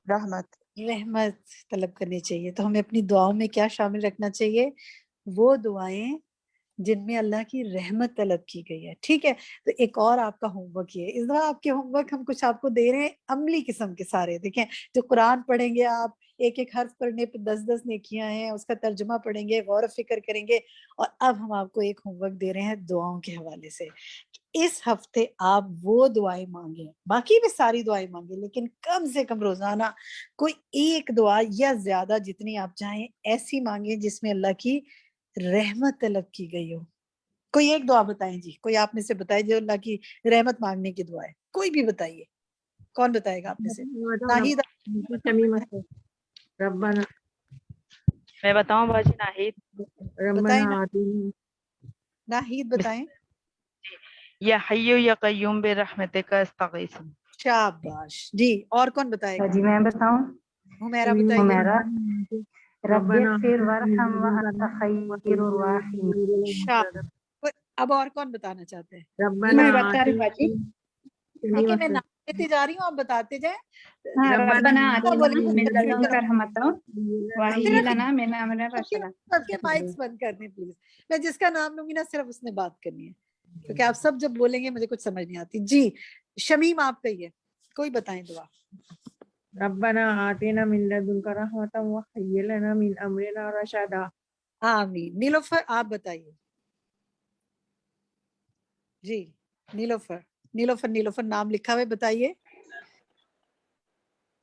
رحمت طلب کرنی چاہیے. تو ہمیں اپنی دعاؤں میں کیا شامل رکھنا چاہیے، وہ دعائیں جن میں اللہ کی رحمت طلب کی گئی ہے. ٹھیک ہے، تو ایک اور آپ کا ہوم ورک یہ ہے، اس طرح آپ کے ہوم ورک ہم کچھ آپ کو دے رہے ہیں عملی قسم کے سارے. دیکھیں جو قرآن پڑھیں گے آپ، ایک ایک حرف پڑھنے پہ 10 نیکیاں ہیں، اس کا ترجمہ پڑھیں گے، غور و فکر کریں گے. اور اب ہم آپ کو ایک ہوم ورک دے رہے ہیں دعاؤں کے حوالے سے. اس ہفتے آپ وہ دعائیں مانگیں، باقی بھی ساری دعائیں مانگیں، لیکن کم سے کم روزانہ کوئی ایک دعا یا زیادہ جتنی آپ چاہیں ایسی مانگیں جس میں اللہ کی رحمت طلب کی گئی ہو. کوئی ایک دعا بتائیں جی، کوئی آپ میں سے بتائے جو اللہ کی رحمت مانگنے کی دعا ہے، کوئی بھی بتائیے. کون بتائے گا آپ میں سے؟ ناہید ربنا میں بتاؤں باجی؟ ناہید بتائیں. ربنا بتائیں. یا حیو یا قیوم برحمتک استغیث. شاباش جی. اور کون بتائے گا؟ جی میں بتاؤں. حمیرہ بتائیے. حمیرہ رب اغفر وارحم وانت خیر الراحمین. اب اور کون بتانا چاہتے ہیں؟ میں بتا رہی باجی. ٹھیک ہے، میں نام لیتے جا رہی ہوں، آپ بتاتے جائیں. ربنا آتنا من لدنک رحمۃ وہیئ لنا من امرنا رشدا. سب کے مائکس بند کر دیں پلیز. میں جس کا نام لوں گی نا صرف اس نے بات کرنی ہے، کیونکہ آپ سب جب بولیں گے مجھے کچھ سمجھ نہیں آتی. جی شمیم آپ کہیے، کوئی بتائیں دعا. ربنا آتنا من لدنک رحمۃ وہیئ لنا من امرنا رشدا. آمین. نیلوفر آپ بتائیے. جی نیلوفر نام لکھا ہوئے بتائیے.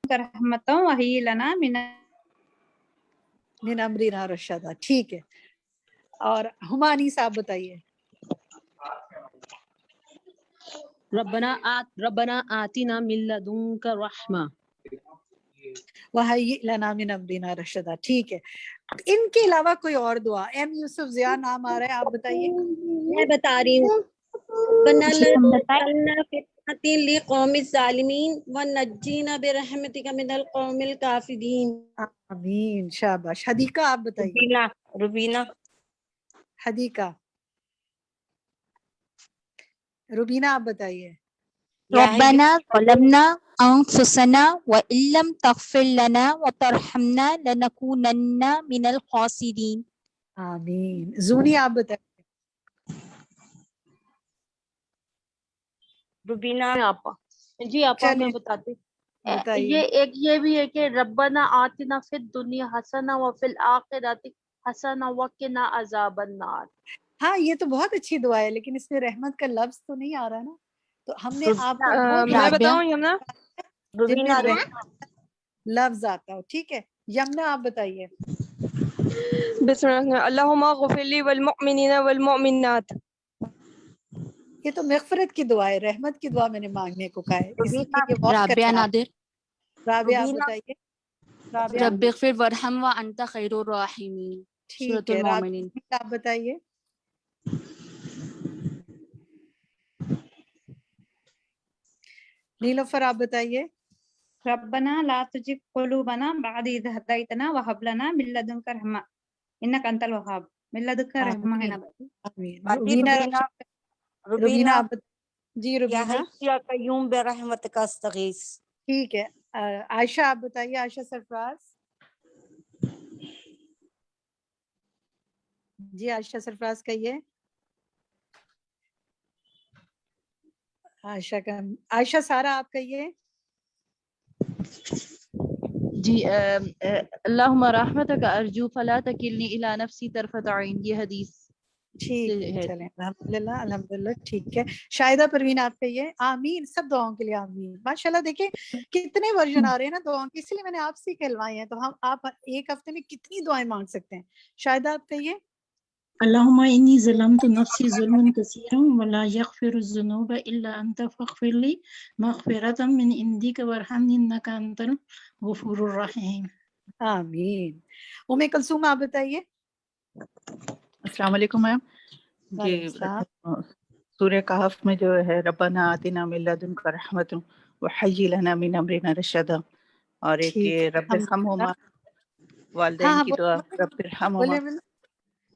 رحمۃ وہیئ لنا من امرنا رشدا. ٹھیک ہے. اور ہمانی صاحب بتائیے. ربنا آتنا من لدنک رحمہ وہیئ لنا من امرنا رشدا. ٹھیک ہے. ان کے علاوہ کوئی اور دعا؟ ایم یوسف ضیاء نام آ رہا ہے، آپ بتائیے. میں بتا رہی ہوں. لقوم الظالمین ونجینا برحمتک من القوم الکافرین. آمین. شاباش. حدیقہ آپ بتائیے. روبینہ روبینہ آپ بتائیے. ربنا ظلمنا انفسنا وان لم تغفر لنا وترحمنا لنكونن من الخاسرین. آمین. زونی آپ بتائیے. روبینہ آپا. جی آپا میں بتاتی. یہ بھی ہے کہ ربنا آتنا فی الدنیا حسنہ وفی الآخرۃ حسنہ وقنا عذاب النار. ہاں یہ تو بہت اچھی دعا ہے، لیکن اس میں رحمت کا لفظ تو نہیں آ رہا نا. تو ہم نے آپ کو میں بتاؤں یمنا؟ جن میں لفظ آتا ہو. ٹھیک ہے. یمنا آپ بتائیے. بسم اللہ. اللہم اغفر لی والمؤمنین والمؤمنات. یہ تو مغفرت کی دعا ہے، رحمت کی دعا میں نے مانگنے کو کہا ہے. اس لیے یہ بہت رابعہ نادر. رابعہ آپ بتائیے. رب اغفر وارحم وانت خیر الراحمین. ٹھیک ہے. رابعہ آپ بتائیے. نیلوفر آپ بتائیے. ربنا لا تزغ قلوبنا بعد إذ هديتنا وهب لنا من لدنك رحمة إنك أنت الوهاب. من لدنك رحمة ہے نا. روبینہ آپ جی. روبینہ یا قیوم برحمتک استغیث. ٹھیک ہے. عائشہ آپ بتائیے. عائشہ سرفراز. جی عائشہ سرفراز کہیے. عائشہ سارا آپ کہیے. جی اللہم رحمتک ارجو فلا تکلنی الی نفسی طرفۃ عین. یہ حدیث ٹھیک ہے. چلیں الحمدللہ. ٹھیک ہے. شاہدہ پروین آپ کہیے. آمین. سب دعاؤں کے لیے آمین. ماشاءاللہ دیکھیں کتنے ورژن آ رہے ہیں نا دعاؤں کے، اس لیے میں نے آپ سے کہلوائے ہیں. تو آپ ایک ہفتے میں کتنی دعائیں مانگ سکتے ہیں. شاہدہ آپ کہیے. اللہم انی ظلمت نفسی ظلما کثیرا ولا یغفر الذنوب الا انت فاغفر لی مغفرۃ من عندک وارحمنی انک انت الغفور الرحیم. آمین. ام کلثوم آپ بتائیے. السلام علیکم میم. جی سورہ کہف میں جو ہے ربنا آتنا من لدنک رحمۃ وہیئ لنا من امرنا رشدا، اور ایک یہ رب ارحمہما، والدین کی دعا رب ارحمہما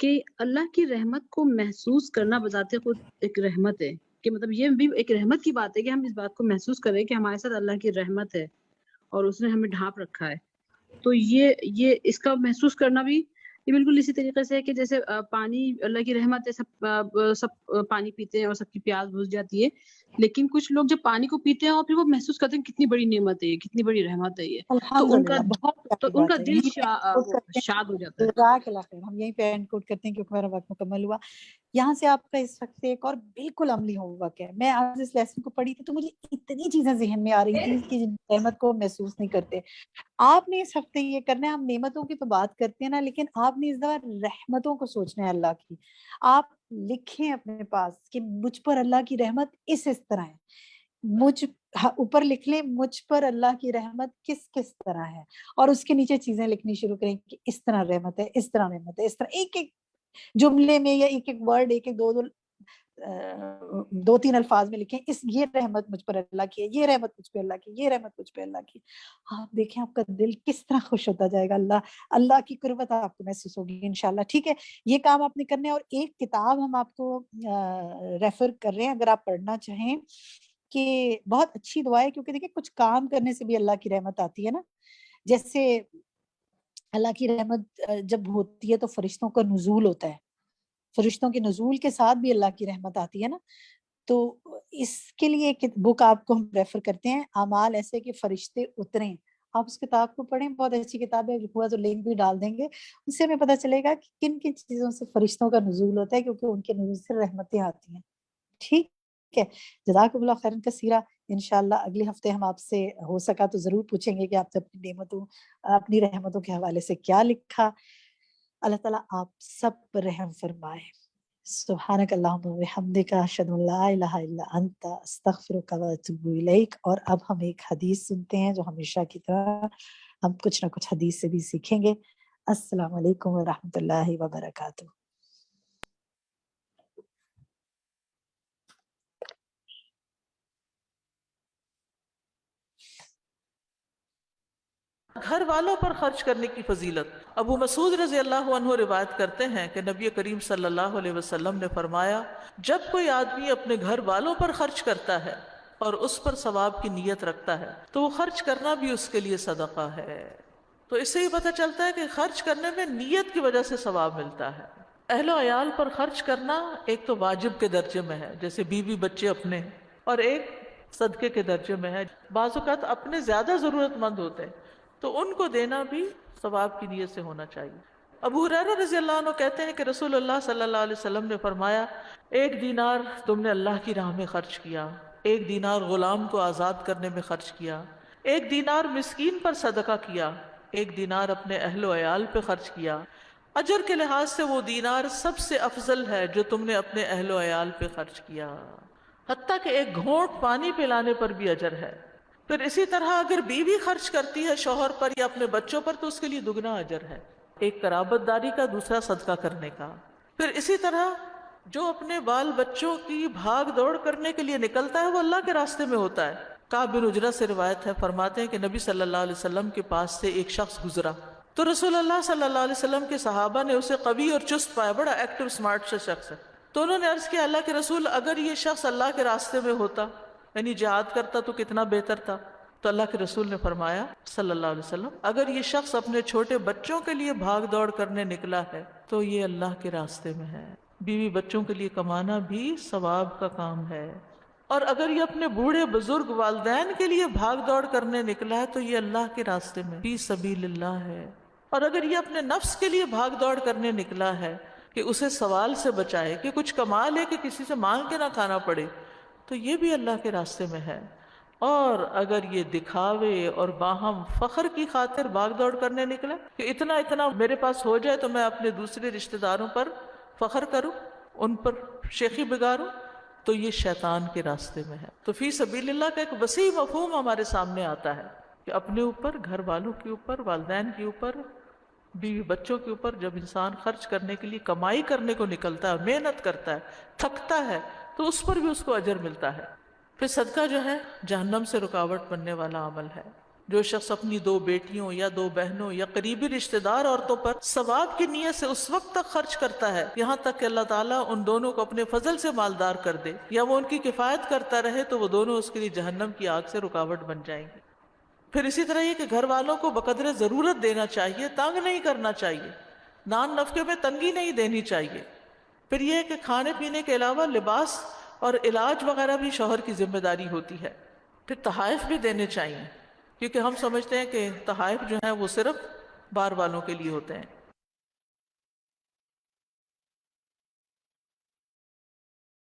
کہ اللہ کی رحمت کو محسوس کرنا بذات خود ایک رحمت ہے، کہ مطلب یہ بھی ایک رحمت کی بات ہے کہ ہم اس بات کو محسوس کریں کہ ہمارے ساتھ اللہ کی رحمت ہے اور اس نے ہمیں ڈھانپ رکھا ہے. تو یہ اس کا محسوس کرنا بھی یہ بالکل اسی طریقے سے ہے کہ جیسے پانی اللہ کی رحمت ہے، سب پانی پیتے ہیں اور سب کی پیاس بجھ جاتی ہے، لیکن کچھ لوگ جب پانی کو پیتے ہیں اور پھر وہ محسوس کرتے ہیں کتنی بڑی نعمت ہے یہ، کتنی بڑی رحمت ہے یہ، تو ان کا الحمدللہ بہت پیاری بات ہے. دل یہیں پہ end quote کرتے ہیں. شاد ہو جاتا ہے. جزاک اللہ خیر. ہم یہیں پہ اینڈ کوٹ کرتے ہیں کیونکہ ہمارا وقت مکمل ہوا. یہاں سے آپ کا اس وقت ایک اور بالکل عملی ہوم ورک ہے. میں آج اس لیسن کو پڑھی تھی تو مجھے اتنی چیزیں ذہن میں آ رہی تھی کہ جن نعمت کو محسوس نہیں کرتے. آپ نے اس ہفتے یہ کرنا ہے. ہم نعمتوں کی تو بات کرتے ہیں نا، لیکن آپ نے اس دفعہ رحمتوں کو سوچنا ہے اللہ کی. آپ لکھیں اپنے پاس کہ مجھ پر اللہ کی رحمت اس طرح ہے. اوپر لکھ لیں مجھ پر اللہ کی رحمت کس طرح ہے، اور اس کے نیچے چیزیں لکھنی شروع کریں کہ اس طرح رحمت ہے، اس طرح رحمت ہے، اس طرح ایک ایک جملے میں یا ایک ایک ورڈ، ایک ایک دو تین الفاظ میں لکھیں یہ رحمت مجھ پر اللہ کی ہے، یہ رحمت مجھ پہ اللہ کی، یہ رحمت مجھ پہ اللہ کی. آپ دیکھیں آپ کا دل کس طرح خوش ہوتا جائے گا. اللہ کی قربت آپ کو محسوس ہوگی انشاءاللہ. ٹھیک ہے، یہ کام آپ نے کرنا ہے. اور ایک کتاب ہم آپ کو ریفر کر رہے ہیں اگر آپ پڑھنا چاہیں، کہ بہت اچھی دعا ہے. کیونکہ دیکھیں کچھ کام کرنے سے بھی اللہ کی رحمت آتی ہے نا. جیسے اللہ کی رحمت جب ہوتی ہے تو فرشتوں کا نزول ہوتا ہے، فرشتوں کے نزول کے ساتھ بھی اللہ کی رحمت آتی ہے نا. تو اس کے لیے ایک بک آپ کو ہم ریفر کرتے ہیں، اعمال ایسے کہ فرشتے اتریں. آپ اس کتاب کو پڑھیں، بہت اچھی کتاب ہے. ہوا تو لنک بھی ڈال دیں گے، اس سے ہمیں پتہ چلے گا کہ کن کن چیزوں سے فرشتوں کا نزول ہوتا ہے، کیونکہ ان کے نزول سے رحمتیں آتی ہیں. ٹھیک ہے، جزاکم اللہ خیرن کثیرہ. انشاءاللہ اگلے ہفتے ہم آپ سے ہو سکا تو ضرور پوچھیں گے کہ آپ نے اپنی رحمتوں کے حوالے سے کیا لکھا. اللہ تعالیٰ آپ سب پر رحم فرمائے. سبحانک اللہم و بحمدک اشہد ان لا الہ الا انت استغفرک و اتوب الیک. اور اب ہم ایک حدیث سنتے ہیں جو ہمیشہ کی طرح ہم کچھ نہ کچھ حدیث سے بھی سیکھیں گے. السلام علیکم و رحمۃ اللہ وبرکاتہ. گھر والوں پر خرچ کرنے کی فضیلت. ابو مسعود رضی اللہ عنہ روایت کرتے ہیں کہ نبی کریم صلی اللہ علیہ وسلم نے فرمایا، جب کوئی آدمی اپنے گھر والوں پر خرچ کرتا ہے اور اس پر ثواب کی نیت رکھتا ہے تو وہ خرچ کرنا بھی اس کے لیے صدقہ ہے. تو اس سے ہی پتہ چلتا ہے کہ خرچ کرنے میں نیت کی وجہ سے ثواب ملتا ہے. اہل و عیال پر خرچ کرنا ایک تو واجب کے درجے میں ہے، جیسے بیوی بچے اپنے، اور ایک صدقے کے درجے میں ہے. بعض اوقات اپنے زیادہ ضرورت مند ہوتے ہیں تو ان کو دینا بھی ثواب کی نیت سے ہونا چاہیے. ابو ہریرہ رضی اللہ عنہ کہتے ہیں کہ رسول اللہ صلی اللہ علیہ وسلم نے فرمایا، 1 دینار تم نے اللہ کی راہ میں خرچ کیا، 1 دینار غلام کو آزاد کرنے میں خرچ کیا، 1 دینار مسکین پر صدقہ کیا، 1 دینار اپنے اہل و عیال پہ خرچ کیا. اجر کے لحاظ سے وہ دینار سب سے افضل ہے جو تم نے اپنے اہل و عیال پہ خرچ کیا، حتیٰ کہ 1 گھونٹ پانی پلانے پر بھی اجر ہے. پھر اسی طرح اگر بیوی خرچ کرتی ہے شوہر پر یا اپنے بچوں پر تو اس کے لیے دگنا اجر ہے، ایک قرابت داری کا، دوسرا صدقہ کرنے کا. پھر اسی طرح جو اپنے بال بچوں کی بھاگ دوڑ کرنے کے لیے نکلتا ہے وہ اللہ کے راستے میں ہوتا ہے. کعب بن عجرہ سے روایت ہے، فرماتے ہیں کہ نبی صلی اللہ علیہ وسلم کے پاس سے ایک شخص گزرا تو رسول اللہ صلی اللہ علیہ وسلم کے صحابہ نے اسے قوی اور چست پایا، بڑا ایکٹیو سمارٹ سا شخص ہے. تو انہوں نے عرض کیا، اللہ کے رسول اگر یہ شخص اللہ کے راستے میں ہوتا، یعنی جہاد کرتا تو کتنا بہتر تھا. تو اللہ کے رسول نے فرمایا صلی اللہ علیہ وسلم، اگر یہ شخص اپنے چھوٹے بچوں کے لیے بھاگ دوڑ کرنے نکلا ہے تو یہ اللہ کے راستے میں ہے. بیوی بچوں کے لیے کمانا بھی ثواب کا کام ہے. اور اگر یہ اپنے بوڑھے بزرگ والدین کے لیے بھاگ دوڑ کرنے نکلا ہے تو یہ اللہ کے راستے میں فی سبیل اللہ ہے. اور اگر یہ اپنے نفس کے لیے بھاگ دوڑ کرنے نکلا ہے کہ اسے سوال سے بچائے، کہ کچھ کما لے کہ کسی سے مانگ کے نہ کھانا پڑے، تو یہ بھی اللہ کے راستے میں ہے. اور اگر یہ دکھاوے اور باہم فخر کی خاطر بھاگ دوڑ کرنے نکلا کہ اتنا میرے پاس ہو جائے تو میں اپنے دوسرے رشتہ داروں پر فخر کروں، ان پر شیخی بگاروں، تو یہ شیطان کے راستے میں ہے. تو فی سبیل اللہ کا ایک وسیع مفہوم ہمارے سامنے آتا ہے کہ اپنے اوپر، گھر والوں کے اوپر، والدین کے اوپر، بیوی بچوں کے اوپر جب انسان خرچ کرنے کے لیے کمائی کرنے کو نکلتا ہے، محنت کرتا ہے، تھکتا ہے، تو اس پر بھی اس کو اجر ملتا ہے. پھر صدقہ جو ہے جہنم سے رکاوٹ بننے والا عمل ہے. جو شخص اپنی 2 بیٹیوں یا 2 بہنوں یا قریبی رشتہ دار عورتوں پر ثواب کی نیت سے اس وقت تک خرچ کرتا ہے یہاں تک کہ اللہ تعالیٰ ان دونوں کو اپنے فضل سے مالدار کر دے، یا وہ ان کی کفایت کرتا رہے تو وہ دونوں اس کے لیے جہنم کی آگ سے رکاوٹ بن جائیں گے۔ پھر اسی طرح یہ کہ گھر والوں کو بقدر ضرورت دینا چاہیے، تنگ نہیں کرنا چاہیے، نان نفقے میں تنگی نہیں دینی چاہیے۔ پھر یہ ہے کہ کھانے پینے کے علاوہ لباس اور علاج وغیرہ بھی شوہر کی ذمہ داری ہوتی ہے۔ پھر تحائف بھی دینے چاہیے، کیونکہ ہم سمجھتے ہیں کہ تحائف جو ہیں وہ صرف باہر والوں کے لیے ہوتے ہیں۔